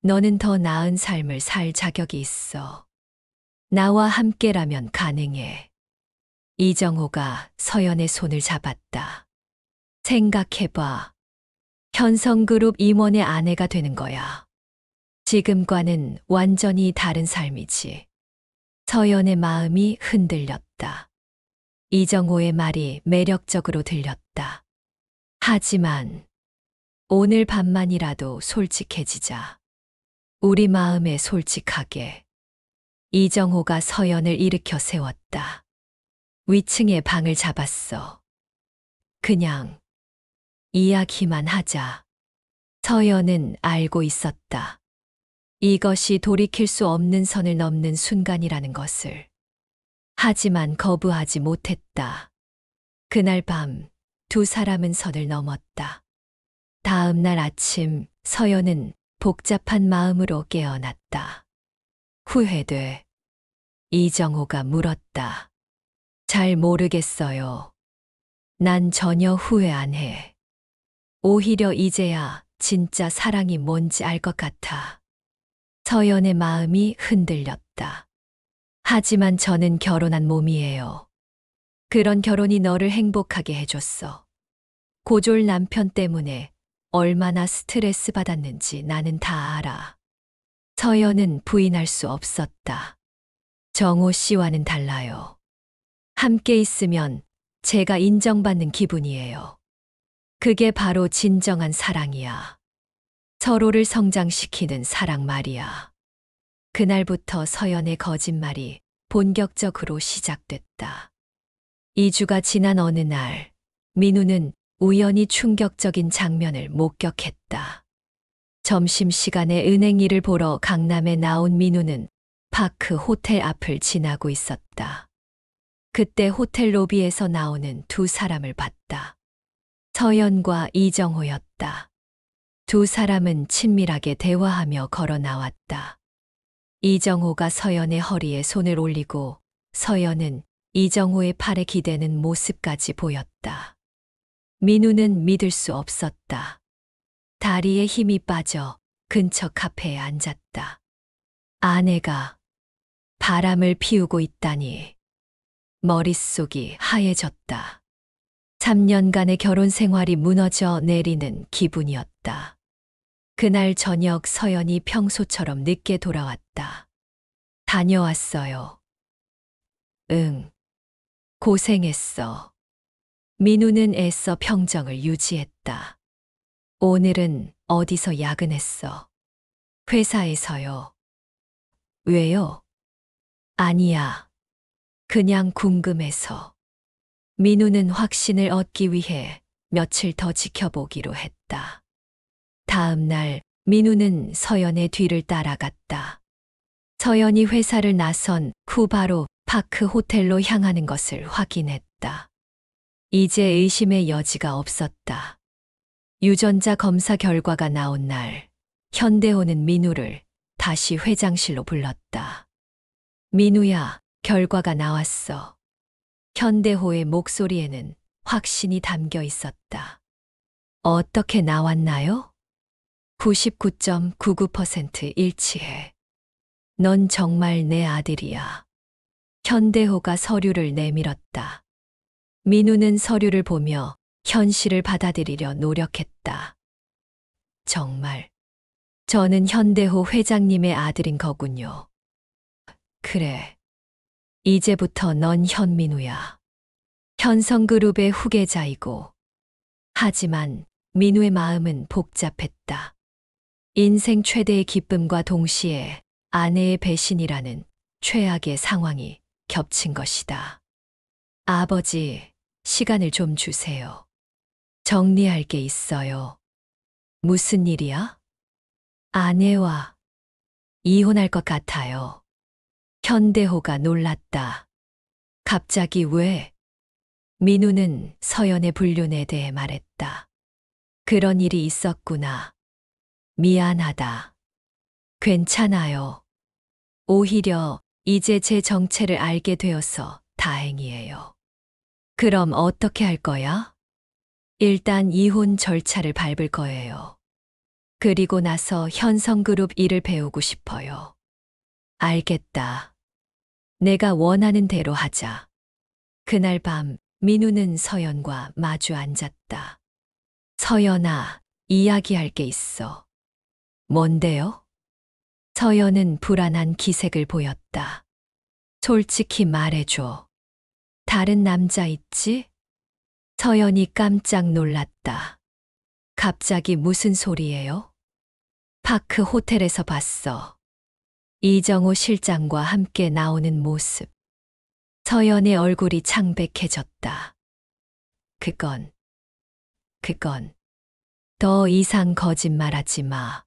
[SPEAKER 1] 너는 더 나은 삶을 살 자격이 있어. 나와 함께라면 가능해. 이정호가 서연의 손을 잡았다. 생각해봐. 현성그룹 임원의 아내가 되는 거야. 지금과는 완전히 다른 삶이지. 서연의 마음이 흔들렸다. 이정호의 말이 매력적으로 들렸다. 하지만 오늘 밤만이라도 솔직해지자. 우리 마음에 솔직하게. 이정호가 서연을 일으켜 세웠다. 위층에 방을 잡았어. 그냥 이야기만 하자. 서연은 알고 있었다. 이것이 돌이킬 수 없는 선을 넘는 순간이라는 것을. 하지만 거부하지 못했다. 그날 밤 두 사람은 선을 넘었다. 다음 날 아침 서연은 복잡한 마음으로 깨어났다. 후회돼. 이정호가 물었다. 잘 모르겠어요. 난 전혀 후회 안 해. 오히려 이제야 진짜 사랑이 뭔지 알 것 같아. 서연의 마음이 흔들렸다. 하지만 저는 결혼한 몸이에요. 그런 결혼이 너를 행복하게 해줬어. 고졸 남편 때문에 얼마나 스트레스 받았는지 나는 다 알아. 서연은 부인할 수 없었다. 정호 씨와는 달라요. 함께 있으면 제가 인정받는 기분이에요. 그게 바로 진정한 사랑이야. 서로를 성장시키는 사랑 말이야. 그날부터 서연의 거짓말이 본격적으로 시작됐다. 2주가 지난 어느 날, 민우는 우연히 충격적인 장면을 목격했다. 점심시간에 은행 일을 보러 강남에 나온 민우는 파크 호텔 앞을 지나고 있었다. 그때 호텔 로비에서 나오는 두 사람을 봤다. 서연과 이정호였다. 두 사람은 친밀하게 대화하며 걸어 나왔다. 이정호가 서연의 허리에 손을 올리고 서연은 이정호의 팔에 기대는 모습까지 보였다. 민우는 믿을 수 없었다. 다리에 힘이 빠져 근처 카페에 앉았다. 아내가 바람을 피우고 있다니. 머릿속이 하얘졌다. 3년간의 결혼 생활이 무너져 내리는 기분이었다. 그날 저녁 서연이 평소처럼 늦게 돌아왔다. 다녀왔어요. 응. 고생했어. 민우는 애써 평정을 유지했다. 오늘은 어디서 야근했어? 회사에서요. 왜요? 아니야. 그냥 궁금해서. 민우는 확신을 얻기 위해 며칠 더 지켜보기로 했다. 다음 날 민우는 서연의 뒤를 따라갔다. 서연이 회사를 나선 후 바로 파크 호텔로 향하는 것을 확인했다. 이제 의심의 여지가 없었다. 유전자 검사 결과가 나온 날, 현대호는 민우를 다시 회장실로 불렀다. 민우야, 결과가 나왔어. 현대호의 목소리에는 확신이 담겨 있었다. 어떻게 나왔나요? 99.99% 일치해. 넌 정말 내 아들이야. 현대호가 서류를 내밀었다. 민우는 서류를 보며 현실을 받아들이려 노력했다. 정말, 저는 현대호 회장님의 아들인 거군요. 그래. 이제부터 넌 현민우야. 현성그룹의 후계자이고. 하지만 민우의 마음은 복잡했다. 인생 최대의 기쁨과 동시에 아내의 배신이라는 최악의 상황이 겹친 것이다. 아버지, 시간을 좀 주세요. 정리할 게 있어요. 무슨 일이야? 아내와 이혼할 것 같아요. 현대호가 놀랐다. 갑자기 왜? 민우는 서연의 불륜에 대해 말했다. 그런 일이 있었구나. 미안하다. 괜찮아요. 오히려 이제 제 정체를 알게 되어서 다행이에요. 그럼 어떻게 할 거야? 일단 이혼 절차를 밟을 거예요. 그리고 나서 현성그룹 일을 배우고 싶어요. 알겠다. 내가 원하는 대로 하자. 그날 밤 민우는 서연과 마주 앉았다. 서연아, 이야기할 게 있어. 뭔데요? 서연은 불안한 기색을 보였다. 솔직히 말해줘. 다른 남자 있지? 서연이 깜짝 놀랐다. 갑자기 무슨 소리예요? 파크 호텔에서 봤어. 이정호 실장과 함께 나오는 모습. 서연의 얼굴이 창백해졌다. 그건 더 이상 거짓말하지 마.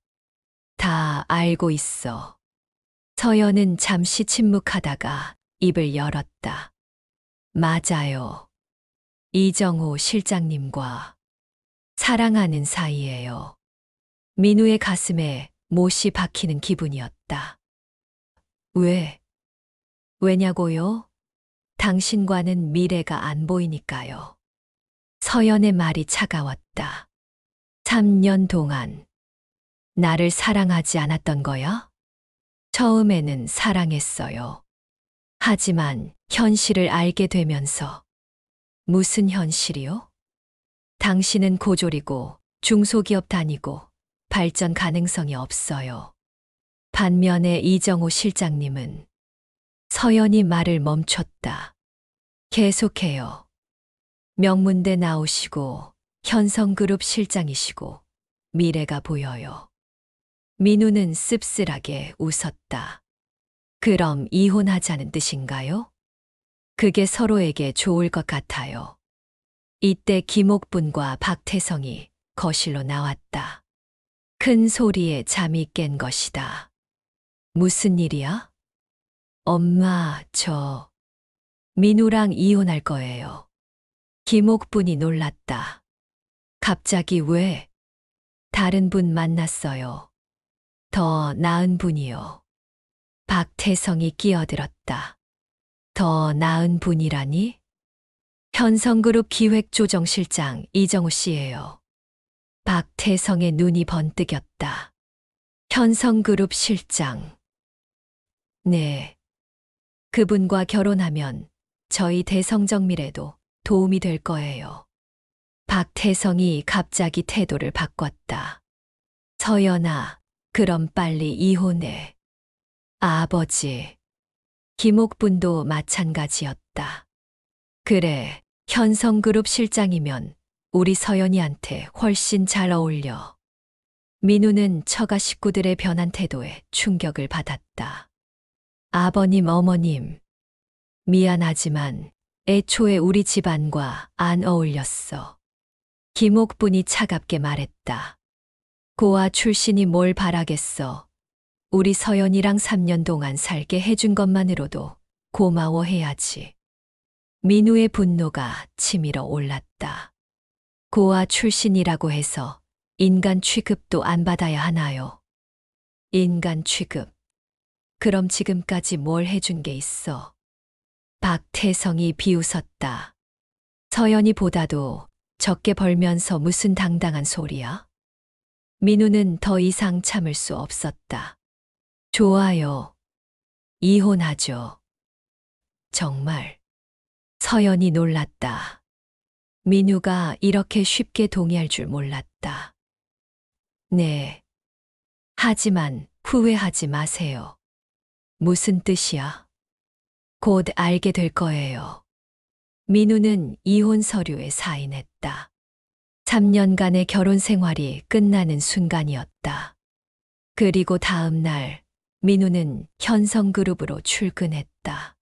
[SPEAKER 1] 다 알고 있어. 서연은 잠시 침묵하다가 입을 열었다. 맞아요. 이정호 실장님과 사랑하는 사이예요. 민우의 가슴에 못이 박히는 기분이었다. 왜냐고요? 당신과는 미래가 안 보이니까요. 서연의 말이 차가웠다. 3년 동안 나를 사랑하지 않았던 거야? 처음에는 사랑했어요. 하지만 현실을 알게 되면서. 무슨 현실이요? 당신은 고졸이고 중소기업 다니고 발전 가능성이 없어요. 반면에 이정호 실장님은. 서연이 말을 멈췄다. 계속해요. 명문대 나오시고 현성그룹 실장이시고 미래가 보여요. 민우는 씁쓸하게 웃었다. 그럼 이혼하자는 뜻인가요? 그게 서로에게 좋을 것 같아요. 이때 김옥분과 박태성이 거실로 나왔다. 큰 소리에 잠이 깬 것이다. 무슨 일이야? 엄마, 민우랑 이혼할 거예요. 김옥분이 놀랐다. 갑자기 왜? 다른 분 만났어요. 더 나은 분이요. 박태성이 끼어들었다. 더 나은 분이라니? 현성그룹 기획조정실장 이정우 씨예요. 박태성의 눈이 번뜩였다. 현성그룹 실장. 네. 그분과 결혼하면 저희 대성정 미래도 도움이 될 거예요. 박태성이 갑자기 태도를 바꿨다. 서연아, 그럼 빨리 이혼해. 아버지. 김옥분도 마찬가지였다. 그래, 현성그룹 실장이면 우리 서연이한테 훨씬 잘 어울려. 민우는 처가 식구들의 변한 태도에 충격을 받았다. 아버님, 어머님, 미안하지만 애초에 우리 집안과 안 어울렸어. 김옥분이 차갑게 말했다. 고아 출신이 뭘 바라겠어. 우리 서연이랑 3년 동안 살게 해준 것만으로도 고마워해야지. 민우의 분노가 치밀어 올랐다. 고아 출신이라고 해서 인간 취급도 안 받아야 하나요? 인간 취급. 그럼 지금까지 뭘 해준 게 있어? 박태성이 비웃었다. 서연이보다도 적게 벌면서 무슨 당당한 소리야? 민우는 더 이상 참을 수 없었다. 좋아요. 이혼하죠. 정말. 서연이 놀랐다. 민우가 이렇게 쉽게 동의할 줄 몰랐다. 네. 하지만 후회하지 마세요. 무슨 뜻이야? 곧 알게 될 거예요. 민우는 이혼 서류에 사인했다. 3년간의 결혼 생활이 끝나는 순간이었다. 그리고 다음 날 민우는 현성그룹으로 출근했다.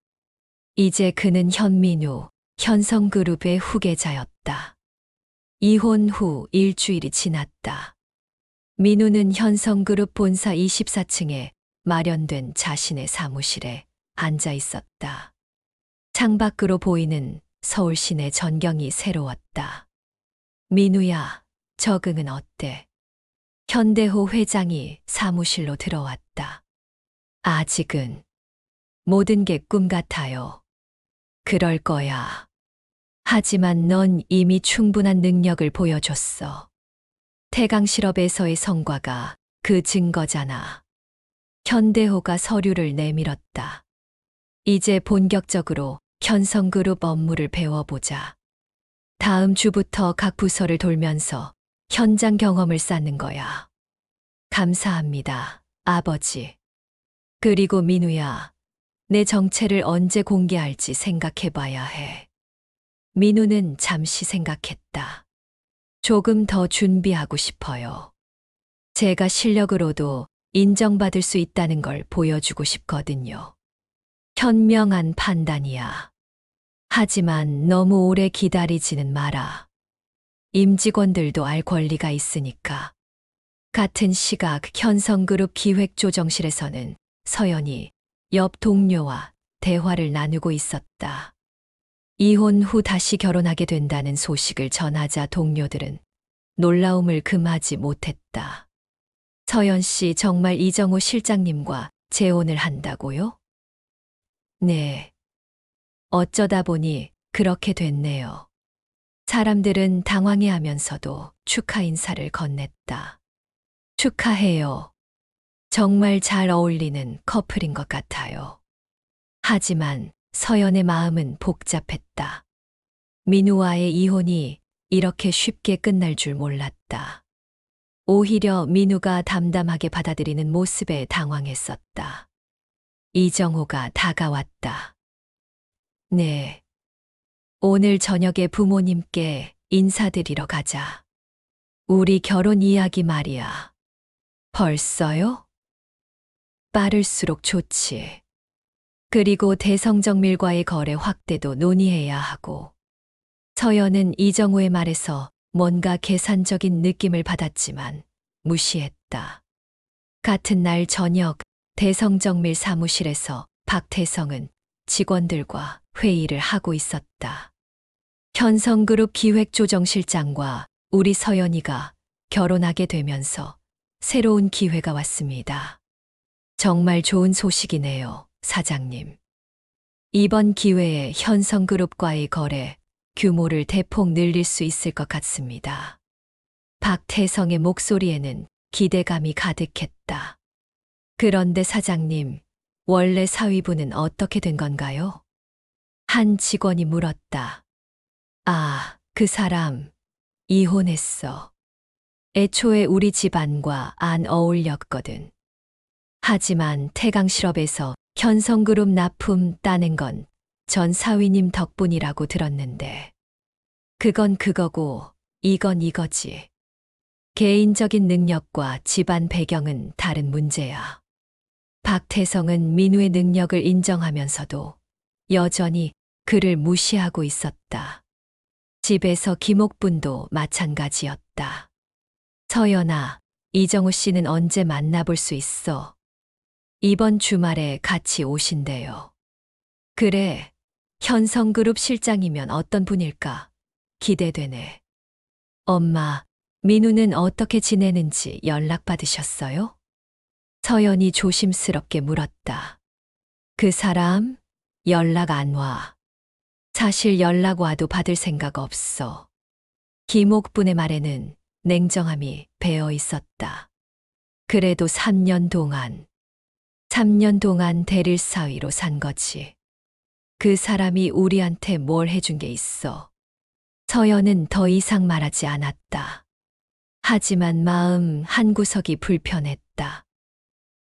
[SPEAKER 1] 이제 그는 현민우, 현성그룹의 후계자였다. 이혼 후 일주일이 지났다. 민우는 현성그룹 본사 24층에 마련된 자신의 사무실에 앉아 있었다. 창밖으로 보이는 서울 시내 전경이 새로웠다. 민우야, 적응은 어때? 현대호 회장이 사무실로 들어왔다. 아직은 모든 게 꿈 같아요. 그럴 거야. 하지만 넌 이미 충분한 능력을 보여줬어. 태강실업에서의 성과가 그 증거잖아. 현대호가 서류를 내밀었다. 이제 본격적으로 현성그룹 업무를 배워보자. 다음 주부터 각 부서를 돌면서 현장 경험을 쌓는 거야. 감사합니다, 아버지. 그리고 민우야, 내 정체를 언제 공개할지 생각해봐야 해. 민우는 잠시 생각했다. 조금 더 준비하고 싶어요. 제가 실력으로도 인정받을 수 있다는 걸 보여주고 싶거든요. 현명한 판단이야. 하지만 너무 오래 기다리지는 마라. 임직원들도 알 권리가 있으니까. 같은 시각 현성그룹 기획조정실에서는 서연이 옆 동료와 대화를 나누고 있었다. 이혼 후 다시 결혼하게 된다는 소식을 전하자 동료들은 놀라움을 금하지 못했다. 서연 씨 정말 이정호 실장님과 재혼을 한다고요? 네. 어쩌다 보니 그렇게 됐네요. 사람들은 당황해하면서도 축하 인사를 건넸다. 축하해요. 정말 잘 어울리는 커플인 것 같아요. 하지만 서연의 마음은 복잡했다. 민우와의 이혼이 이렇게 쉽게 끝날 줄 몰랐다. 오히려 민우가 담담하게 받아들이는 모습에 당황했었다. 이정호가 다가왔다. 네. 오늘 저녁에 부모님께 인사드리러 가자. 우리 결혼 이야기 말이야. 벌써요? 빠를수록 좋지. 그리고 대성정밀과의 거래 확대도 논의해야 하고. 서연은 이정호의 말에서 뭔가 계산적인 느낌을 받았지만 무시했다. 같은 날 저녁 대성정밀 사무실에서 박태성은 직원들과 회의를 하고 있었다. 현성그룹 기획조정실장과 우리 서연이가 결혼하게 되면서 새로운 기회가 왔습니다. 정말 좋은 소식이네요, 사장님. 이번 기회에 현성그룹과의 거래 규모를 대폭 늘릴 수 있을 것 같습니다. 박태성의 목소리에는 기대감이 가득했다. 그런데 사장님, 원래 사위분은 어떻게 된 건가요? 한 직원이 물었다. 아, 그 사람 이혼했어. 애초에 우리 집안과 안 어울렸거든. 하지만 태강실업에서 현성그룹 납품 따낸 건 전 사위님 덕분이라고 들었는데. 그건 그거고 이건 이거지. 개인적인 능력과 집안 배경은 다른 문제야. 박태성은 민우의 능력을 인정하면서도 여전히 그를 무시하고 있었다. 집에서 김옥분도 마찬가지였다. 서연아, 이정우 씨는 언제 만나볼 수 있어? 이번 주말에 같이 오신대요. 그래, 현성그룹 실장이면 어떤 분일까? 기대되네. 엄마, 민우는 어떻게 지내는지 연락받으셨어요? 서연이 조심스럽게 물었다. 그 사람 연락 안 와. 사실 연락 와도 받을 생각 없어. 김옥분의 말에는 냉정함이 배어 있었다. 그래도 3년 동안 대릴 사위로 산 거지. 그 사람이 우리한테 뭘 해준 게 있어. 서연은 더 이상 말하지 않았다. 하지만 마음 한구석이 불편했다.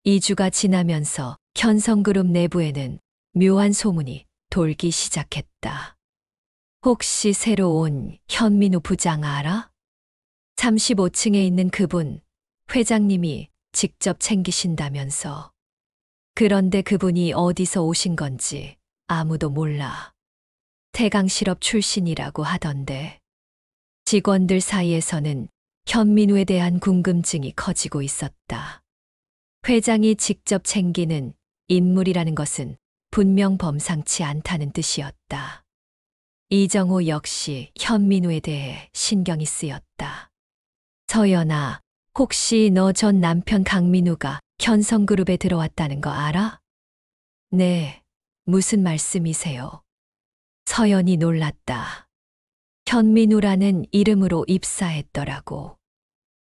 [SPEAKER 1] 2주가 지나면서 현성그룹 내부에는 묘한 소문이 돌기 시작했다. 혹시 새로 온 현민우 부장 알아? 35층에 있는 그분, 회장님이 직접 챙기신다면서. 그런데 그분이 어디서 오신 건지 아무도 몰라. 태강실업 출신이라고 하던데. 직원들 사이에서는 현민우에 대한 궁금증이 커지고 있었다. 회장이 직접 챙기는 인물이라는 것은 분명 범상치 않다는 뜻이었다. 이정호 역시 현민우에 대해 신경이 쓰였다. 서연아, 혹시 너 전 남편 강민우가 현성그룹에 들어왔다는 거 알아? 네, 무슨 말씀이세요? 서연이 놀랐다. 현민우라는 이름으로 입사했더라고.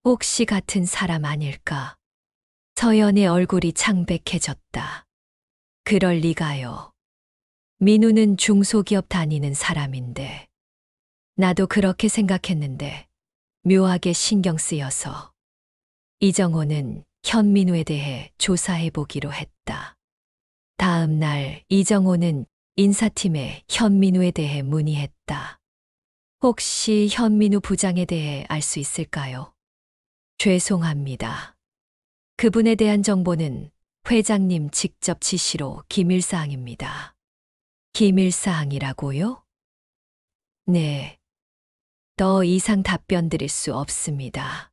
[SPEAKER 1] 혹시 같은 사람 아닐까? 서연의 얼굴이 창백해졌다. 그럴 리가요. 민우는 중소기업 다니는 사람인데. 나도 그렇게 생각했는데 묘하게 신경 쓰여서. 이정호는 현민우에 대해 조사해 보기로 했다. 다음 날 이정호는 인사팀에 현민우에 대해 문의했다. 혹시 현민우 부장에 대해 알 수 있을까요? 죄송합니다. 그분에 대한 정보는 회장님 직접 지시로 기밀사항입니다. 기밀사항이라고요? 네. 더 이상 답변 드릴 수 없습니다.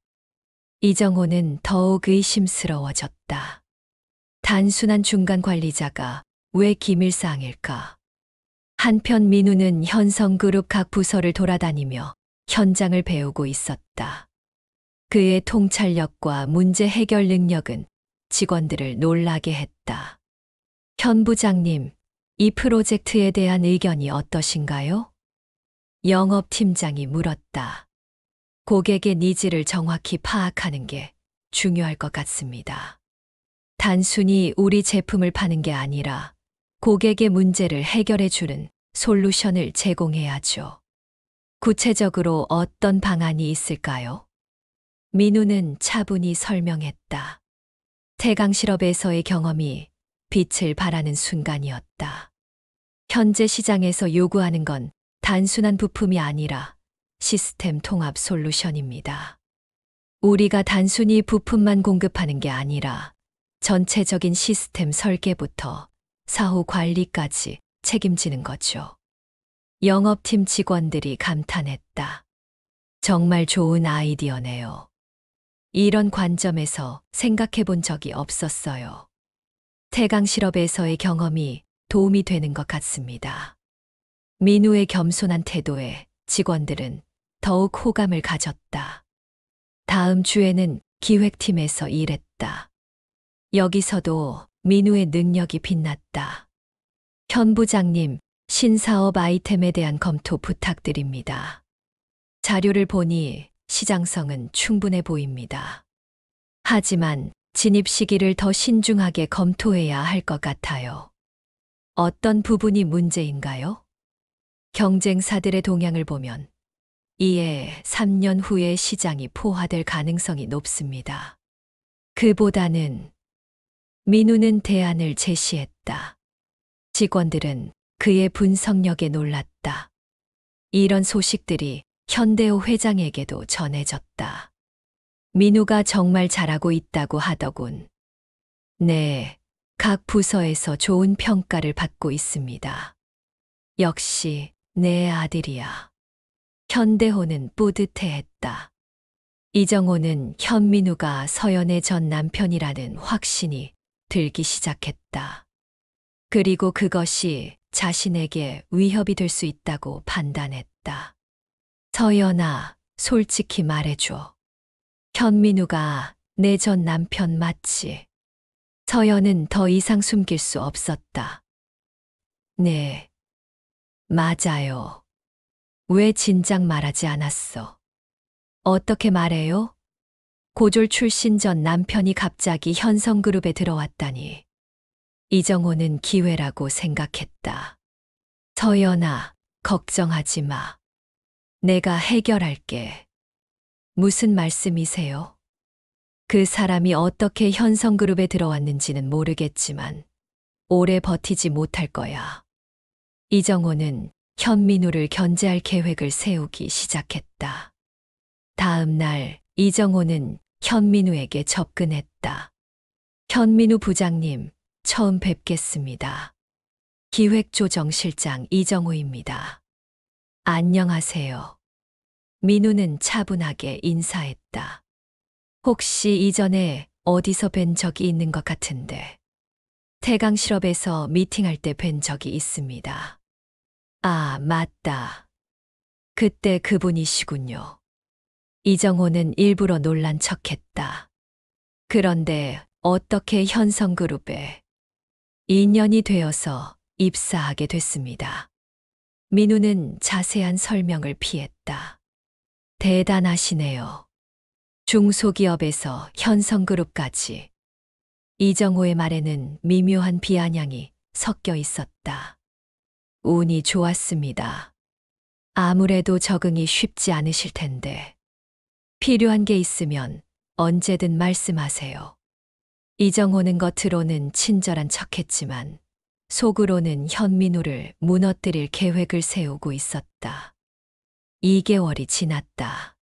[SPEAKER 1] 이정호는 더욱 의심스러워졌다. 단순한 중간 관리자가 왜 기밀사항일까? 한편 민우는 현성그룹 각 부서를 돌아다니며 현장을 배우고 있었다. 그의 통찰력과 문제 해결 능력은 직원들을 놀라게 했다. 현 부장님, 이 프로젝트에 대한 의견이 어떠신가요? 영업팀장이 물었다. 고객의 니즈를 정확히 파악하는 게 중요할 것 같습니다. 단순히 우리 제품을 파는 게 아니라 고객의 문제를 해결해 주는 솔루션을 제공해야죠. 구체적으로 어떤 방안이 있을까요? 민우는 차분히 설명했다. 태강실업에서의 경험이 빛을 발하는 순간이었다. 현재 시장에서 요구하는 건 단순한 부품이 아니라 시스템 통합 솔루션입니다. 우리가 단순히 부품만 공급하는 게 아니라 전체적인 시스템 설계부터 사후 관리까지 책임지는 거죠. 영업팀 직원들이 감탄했다. 정말 좋은 아이디어네요. 이런 관점에서 생각해 본 적이 없었어요. 태강실업에서의 경험이 도움이 되는 것 같습니다. 민우의 겸손한 태도에 직원들은 더욱 호감을 가졌다. 다음 주에는 기획팀에서 일했다. 여기서도 민우의 능력이 빛났다. 현 부장님, 신사업 아이템에 대한 검토 부탁드립니다. 자료를 보니 시장성은 충분해 보입니다. 하지만 진입 시기를 더 신중하게 검토해야 할 것 같아요. 어떤 부분이 문제인가요? 경쟁사들의 동향을 보면 이에 3년 후에 시장이 포화될 가능성이 높습니다. 그보다는 민우는 대안을 제시했다. 직원들은 그의 분석력에 놀랐다. 이런 소식들이 현대호 회장에게도 전해졌다. 민우가 정말 잘하고 있다고 하더군. 네, 각 부서에서 좋은 평가를 받고 있습니다. 역시 내 아들이야. 현대호는 뿌듯해했다. 이정호는 현민우가 서연의 전 남편이라는 확신이 들기 시작했다. 그리고 그것이 자신에게 위협이 될 수 있다고 판단했다. 서연아, 솔직히 말해줘. 현민우가 내 전 남편 맞지? 서연은 더 이상 숨길 수 없었다. 네, 맞아요. 왜 진작 말하지 않았어? 어떻게 말해요? 고졸 출신 전 남편이 갑자기 현성그룹에 들어왔다니. 이정호는 기회라고 생각했다. 서연아, 걱정하지 마. 내가 해결할게. 무슨 말씀이세요? 그 사람이 어떻게 현성그룹에 들어왔는지는 모르겠지만 오래 버티지 못할 거야. 이정호는 현민우를 견제할 계획을 세우기 시작했다. 다음 날 이정호는 현민우에게 접근했다. 현민우 부장님, 처음 뵙겠습니다. 기획조정실장 이정호입니다. 안녕하세요. 민우는 차분하게 인사했다. 혹시 이전에 어디서 뵌 적이 있는 것 같은데. 태강실업에서 미팅할 때 뵌 적이 있습니다. 아, 맞다. 그때 그분이시군요. 이정호는 일부러 놀란 척했다. 그런데 어떻게 현성그룹에 2년이 되어서 입사하게 됐습니다. 민우는 자세한 설명을 피했다. 대단하시네요. 중소기업에서 현성그룹까지. 이정호의 말에는 미묘한 비아냥이 섞여 있었다. 운이 좋았습니다. 아무래도 적응이 쉽지 않으실 텐데. 필요한 게 있으면 언제든 말씀하세요. 이정호는 겉으로는 친절한 척했지만 속으로는 현민우를 무너뜨릴 계획을 세우고 있었다. 2개월이 지났다.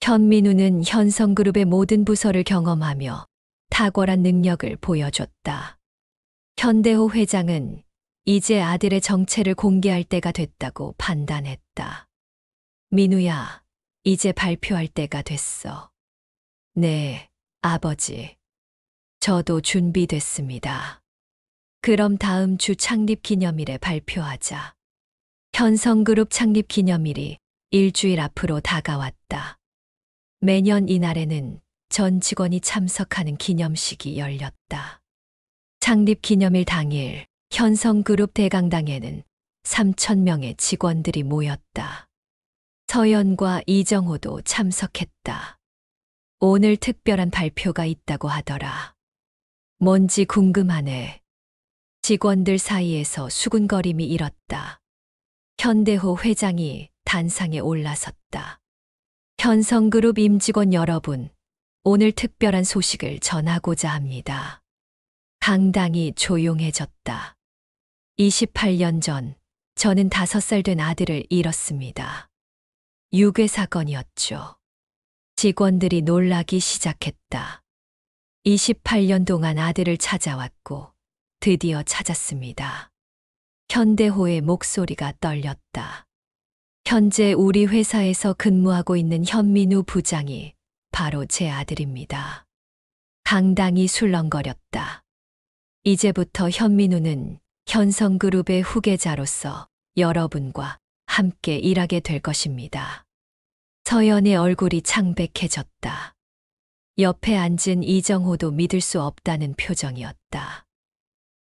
[SPEAKER 1] 현민우는 현성그룹의 모든 부서를 경험하며 탁월한 능력을 보여줬다. 현대호 회장은 이제 아들의 정체를 공개할 때가 됐다고 판단했다. 민우야, 이제 발표할 때가 됐어. 네, 아버지. 저도 준비됐습니다. 그럼 다음 주 창립 기념일에 발표하자. 현성그룹 창립 기념일이 일주일 앞으로 다가왔다. 매년 이날에는 전 직원이 참석하는 기념식이 열렸다. 창립 기념일 당일 현성그룹 대강당에는 3,000명의 직원들이 모였다. 서연과 이정호도 참석했다. 오늘 특별한 발표가 있다고 하더라. 뭔지 궁금하네. 직원들 사이에서 수군거림이 일었다. 현대호 회장이 단상에 올라섰다. 현성그룹 임직원 여러분, 오늘 특별한 소식을 전하고자 합니다. 강당이 조용해졌다. 28년 전, 저는 5살 된 아들을 잃었습니다. 유괴 사건이었죠. 직원들이 놀라기 시작했다. 28년 동안 아들을 찾아왔고 드디어 찾았습니다. 현대호의 목소리가 떨렸다. 현재 우리 회사에서 근무하고 있는 현민우 부장이 바로 제 아들입니다. 강당이 술렁거렸다. 이제부터 현민우는 현성그룹의 후계자로서 여러분과 함께 일하게 될 것입니다. 서연의 얼굴이 창백해졌다. 옆에 앉은 이정호도 믿을 수 없다는 표정이었다.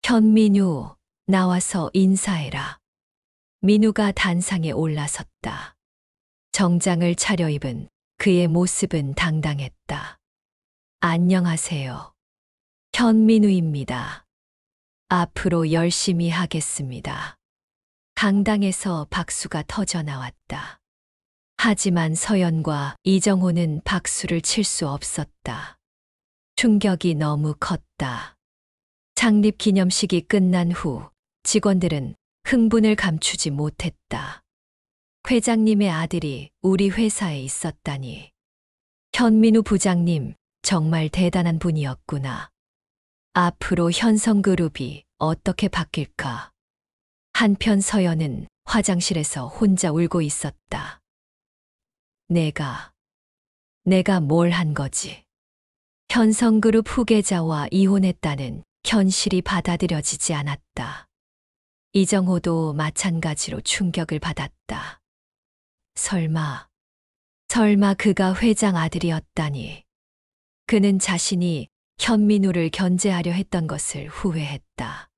[SPEAKER 1] 현민우, 나와서 인사해라. 민우가 단상에 올라섰다. 정장을 차려입은 그의 모습은 당당했다. 안녕하세요. 현민우입니다. 앞으로 열심히 하겠습니다. 강당에서 박수가 터져 나왔다. 하지만 서연과 이정호는 박수를 칠 수 없었다. 충격이 너무 컸다. 창립 기념식이 끝난 후 직원들은 흥분을 감추지 못했다. 회장님의 아들이 우리 회사에 있었다니. 현민우 부장님, 정말 대단한 분이었구나. 앞으로 현성그룹이 어떻게 바뀔까? 한편 서연은 화장실에서 혼자 울고 있었다. 내가 뭘 한 거지? 현성그룹 후계자와 이혼했다는 현실이 받아들여지지 않았다. 이정호도 마찬가지로 충격을 받았다. 설마 그가 회장 아들이었다니. 그는 자신이 현민우를 견제하려 했던 것을 후회했다.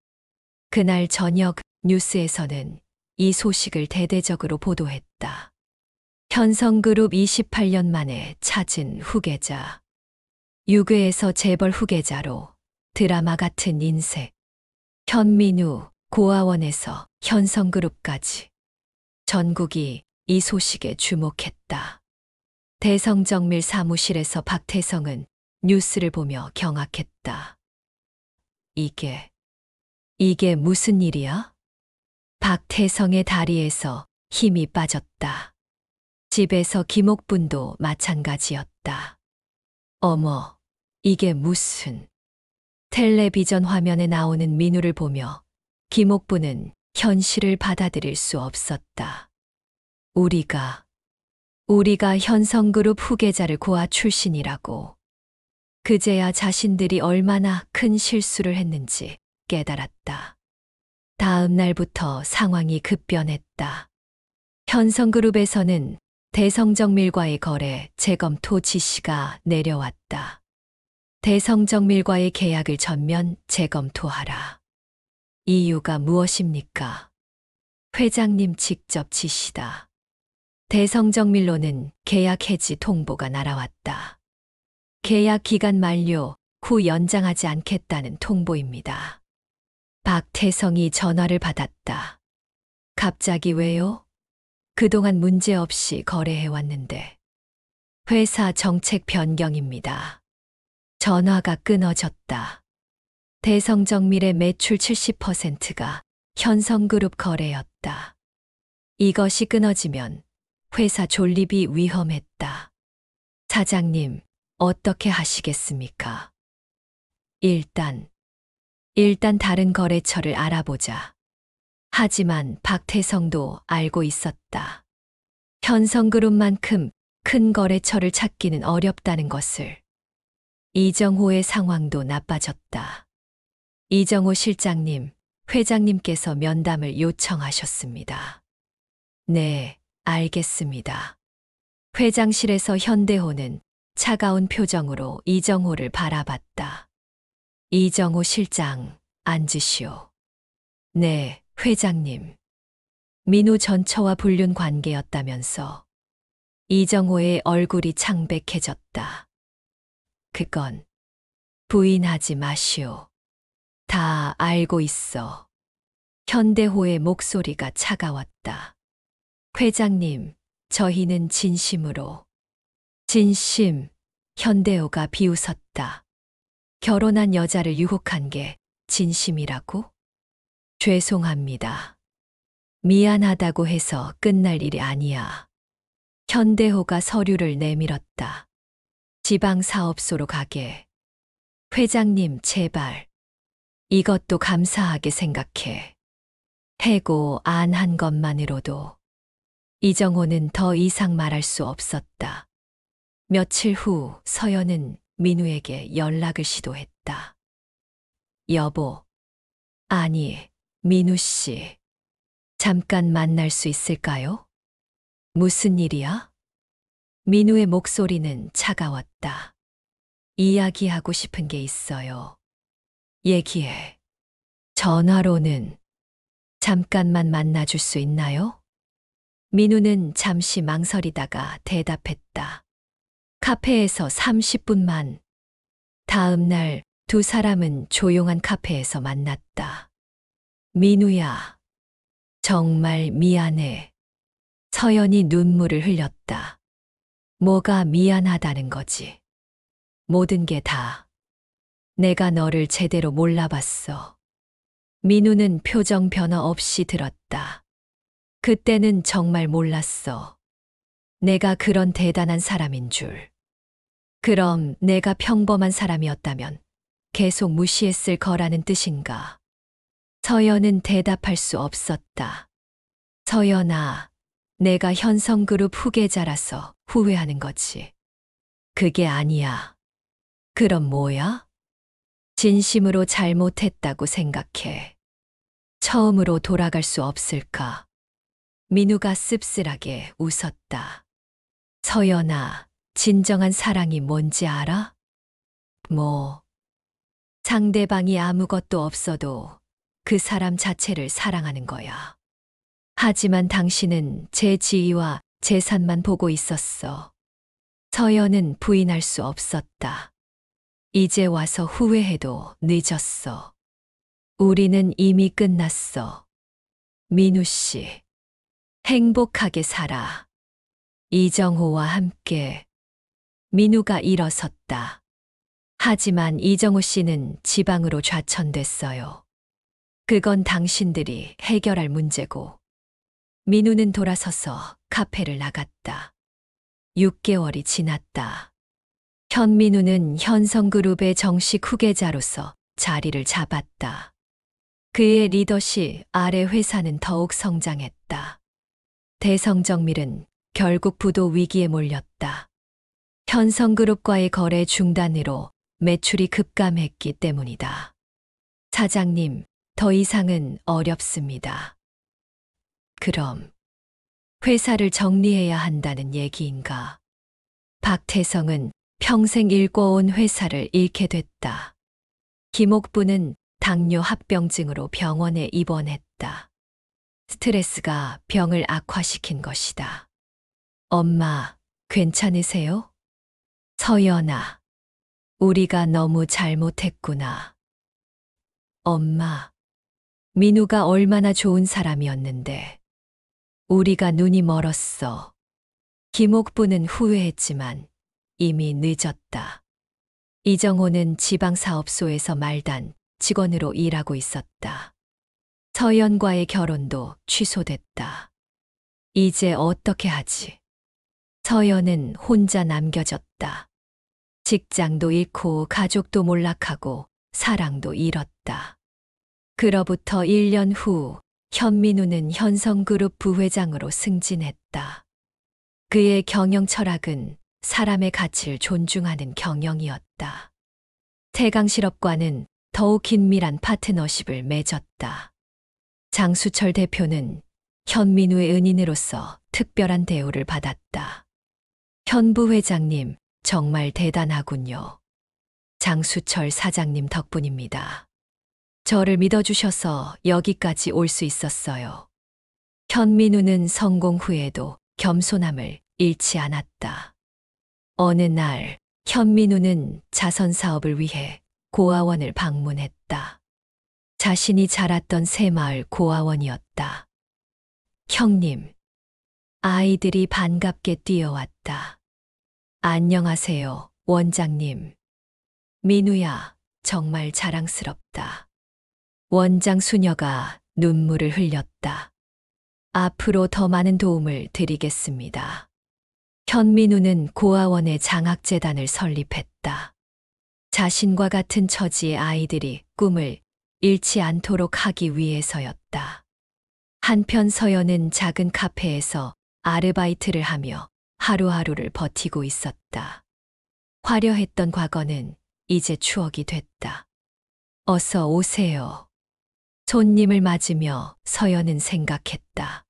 [SPEAKER 1] 그날 저녁 뉴스에서는 이 소식을 대대적으로 보도했다. 현성그룹 28년 만에 찾은 후계자. 유괴에서 재벌 후계자로 드라마 같은 인생. 현민우, 고아원에서 현성그룹까지. 전국이 이 소식에 주목했다. 대성정밀 사무실에서 박태성은 뉴스를 보며 경악했다. 이게 무슨 일이야? 박태성의 다리에서 힘이 빠졌다. 집에서 김옥분도 마찬가지였다. 어머, 이게 무슨... 텔레비전 화면에 나오는 민우를 보며 김옥분은 현실을 받아들일 수 없었다. 우리가 현성그룹 후계자를 고아 출신이라고. 그제야 자신들이 얼마나 큰 실수를 했는지 깨달았다. 다음 날부터 상황이 급변했다. 현성그룹에서는 대성정밀과의 거래 재검토 지시가 내려왔다. 대성정밀과의 계약을 전면 재검토하라. 이유가 무엇입니까? 회장님 직접 지시다. 대성정밀로는 계약 해지 통보가 날아왔다. 계약 기간 만료 후 연장하지 않겠다는 통보입니다. 박태성이 전화를 받았다. 갑자기 왜요? 그동안 문제없이 거래해왔는데. 회사 정책 변경입니다. 전화가 끊어졌다. 대성정밀의 매출 70%가 현성그룹 거래였다. 이것이 끊어지면 회사 존립이 위험했다. 사장님, 어떻게 하시겠습니까? 일단 다른 거래처를 알아보자. 하지만 박태성도 알고 있었다. 현성그룹만큼 큰 거래처를 찾기는 어렵다는 것을. 이정호의 상황도 나빠졌다. 이정호 실장님, 회장님께서 면담을 요청하셨습니다. 네, 알겠습니다. 회장실에서 현대호는 차가운 표정으로 이정호를 바라봤다. 이정호 실장, 앉으시오. 네, 회장님. 민우 전처와 불륜 관계였다면서. 이정호의 얼굴이 창백해졌다. 그건 부인하지 마시오. 다 알고 있어. 현대호의 목소리가 차가웠다. 회장님, 저희는 진심으로. 진심, 현대호가 비웃었다. 결혼한 여자를 유혹한 게 진심이라고? 죄송합니다. 미안하다고 해서 끝날 일이 아니야. 현대호가 서류를 내밀었다. 지방사업소로 가게. 회장님, 제발. 이것도 감사하게 생각해. 해고 안 한 것만으로도. 이정호는 더 이상 말할 수 없었다. 며칠 후 서연은 민우에게 연락을 시도했다. 여보. 아니, 민우 씨. 잠깐 만날 수 있을까요? 무슨 일이야? 민우의 목소리는 차가웠다. 이야기하고 싶은 게 있어요. 얘기해. 전화로는 잠깐만 만나줄 수 있나요? 민우는 잠시 망설이다가 대답했다. 카페에서 30분만. 다음 날 두 사람은 조용한 카페에서 만났다. 민우야, 정말 미안해. 서연이 눈물을 흘렸다. 뭐가 미안하다는 거지. 모든 게 다. 내가 너를 제대로 몰라봤어. 민우는 표정 변화 없이 들었다. 그때는 정말 몰랐어. 내가 그런 대단한 사람인 줄. 그럼 내가 평범한 사람이었다면 계속 무시했을 거라는 뜻인가? 서연은 대답할 수 없었다. 서연아, 내가 현성그룹 후계자라서 후회하는 거지. 그게 아니야. 그럼 뭐야? 진심으로 잘못했다고 생각해. 처음으로 돌아갈 수 없을까? 민우가 씁쓸하게 웃었다. 서연아, 진정한 사랑이 뭔지 알아? 뭐, 상대방이 아무것도 없어도 그 사람 자체를 사랑하는 거야. 하지만 당신은 제 지위와 재산만 보고 있었어. 서연은 부인할 수 없었다. 이제 와서 후회해도 늦었어. 우리는 이미 끝났어. 민우 씨, 행복하게 살아. 이정호와 함께. 민우가 일어섰다. 하지만 이정호 씨는 지방으로 좌천됐어요. 그건 당신들이 해결할 문제고. 민우는 돌아서서 카페를 나갔다. 6개월이 지났다. 현민우는 현성그룹의 정식 후계자로서 자리를 잡았다. 그의 리더십 아래 회사는 더욱 성장했다. 대성정밀은 결국 부도 위기에 몰렸다. 현성그룹과의 거래 중단으로 매출이 급감했기 때문이다. 사장님, 더 이상은 어렵습니다. 그럼 회사를 정리해야 한다는 얘기인가? 박태성은 평생 일궈온 회사를 잃게 됐다. 김옥부는 당뇨 합병증으로 병원에 입원했다. 스트레스가 병을 악화시킨 것이다. 엄마, 괜찮으세요? 서연아, 우리가 너무 잘못했구나. 엄마, 민우가 얼마나 좋은 사람이었는데. 우리가 눈이 멀었어. 김옥부는 후회했지만 이미 늦었다. 이정호는 지방사업소에서 말단 직원으로 일하고 있었다. 서연과의 결혼도 취소됐다. 이제 어떻게 하지? 서연은 혼자 남겨졌다. 직장도 잃고 가족도 몰락하고 사랑도 잃었다. 그로부터 1년 후 현민우는 현성그룹 부회장으로 승진했다. 그의 경영 철학은 사람의 가치를 존중하는 경영이었다. 태강실업과는 더욱 긴밀한 파트너십을 맺었다. 장수철 대표는 현민우의 은인으로서 특별한 대우를 받았다. 현 부회장님, 정말 대단하군요. 장수철 사장님 덕분입니다. 저를 믿어주셔서 여기까지 올 수 있었어요. 현민우는 성공 후에도 겸손함을 잃지 않았다. 어느 날 현민우는 자선 사업을 위해 고아원을 방문했다. 자신이 자랐던 새마을 고아원이었다. 형님, 아이들이 반갑게 뛰어왔다. 안녕하세요, 원장님. 민우야, 정말 자랑스럽다. 원장 수녀가 눈물을 흘렸다. 앞으로 더 많은 도움을 드리겠습니다. 현민우는 고아원의 장학재단을 설립했다. 자신과 같은 처지의 아이들이 꿈을 잃지 않도록 하기 위해서였다. 한편 서연은 작은 카페에서 아르바이트를 하며 하루하루를 버티고 있었다. 화려했던 과거는 이제 추억이 됐다. 어서 오세요. 손님을 맞으며 서연은 생각했다.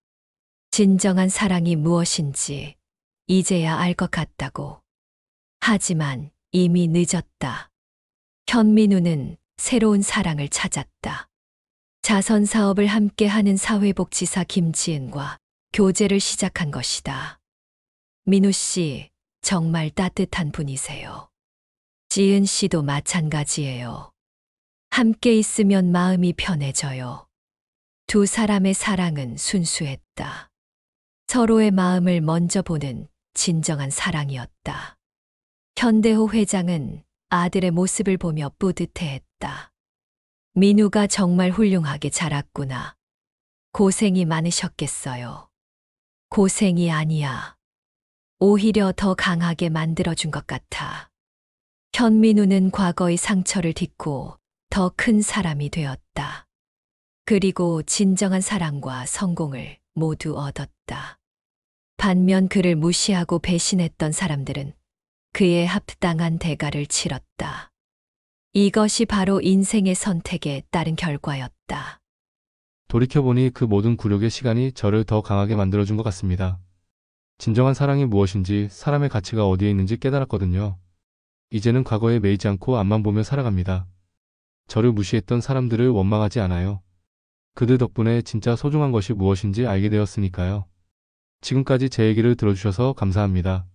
[SPEAKER 1] 진정한 사랑이 무엇인지 이제야 알 것 같다고. 하지만 이미 늦었다. 현민우는 새로운 사랑을 찾았다. 자선 사업을 함께 하는 사회복지사 김지은과 교제를 시작한 것이다. 민우 씨, 정말 따뜻한 분이세요. 지은 씨도 마찬가지예요. 함께 있으면 마음이 편해져요. 두 사람의 사랑은 순수했다. 서로의 마음을 먼저 보는 진정한 사랑이었다. 현대호 회장은 아들의 모습을 보며 뿌듯해했다. 민우가 정말 훌륭하게 자랐구나. 고생이 많으셨겠어요. 고생이 아니야. 오히려 더 강하게 만들어준 것 같아. 현민우는 과거의 상처를 딛고 더 큰 사람이 되었다. 그리고 진정한 사랑과 성공을 모두 얻었다. 반면 그를 무시하고 배신했던 사람들은 그에 합당한 대가를 치렀다. 이것이 바로 인생의 선택에 따른 결과였다.
[SPEAKER 2] 돌이켜보니 그 모든 굴욕의 시간이 저를 더 강하게 만들어준 것 같습니다. 진정한 사랑이 무엇인지, 사람의 가치가 어디에 있는지 깨달았거든요. 이제는 과거에 매이지 않고 앞만 보며 살아갑니다. 저를 무시했던 사람들을 원망하지 않아요. 그들 덕분에 진짜 소중한 것이 무엇인지 알게 되었으니까요. 지금까지 제 얘기를 들어주셔서 감사합니다.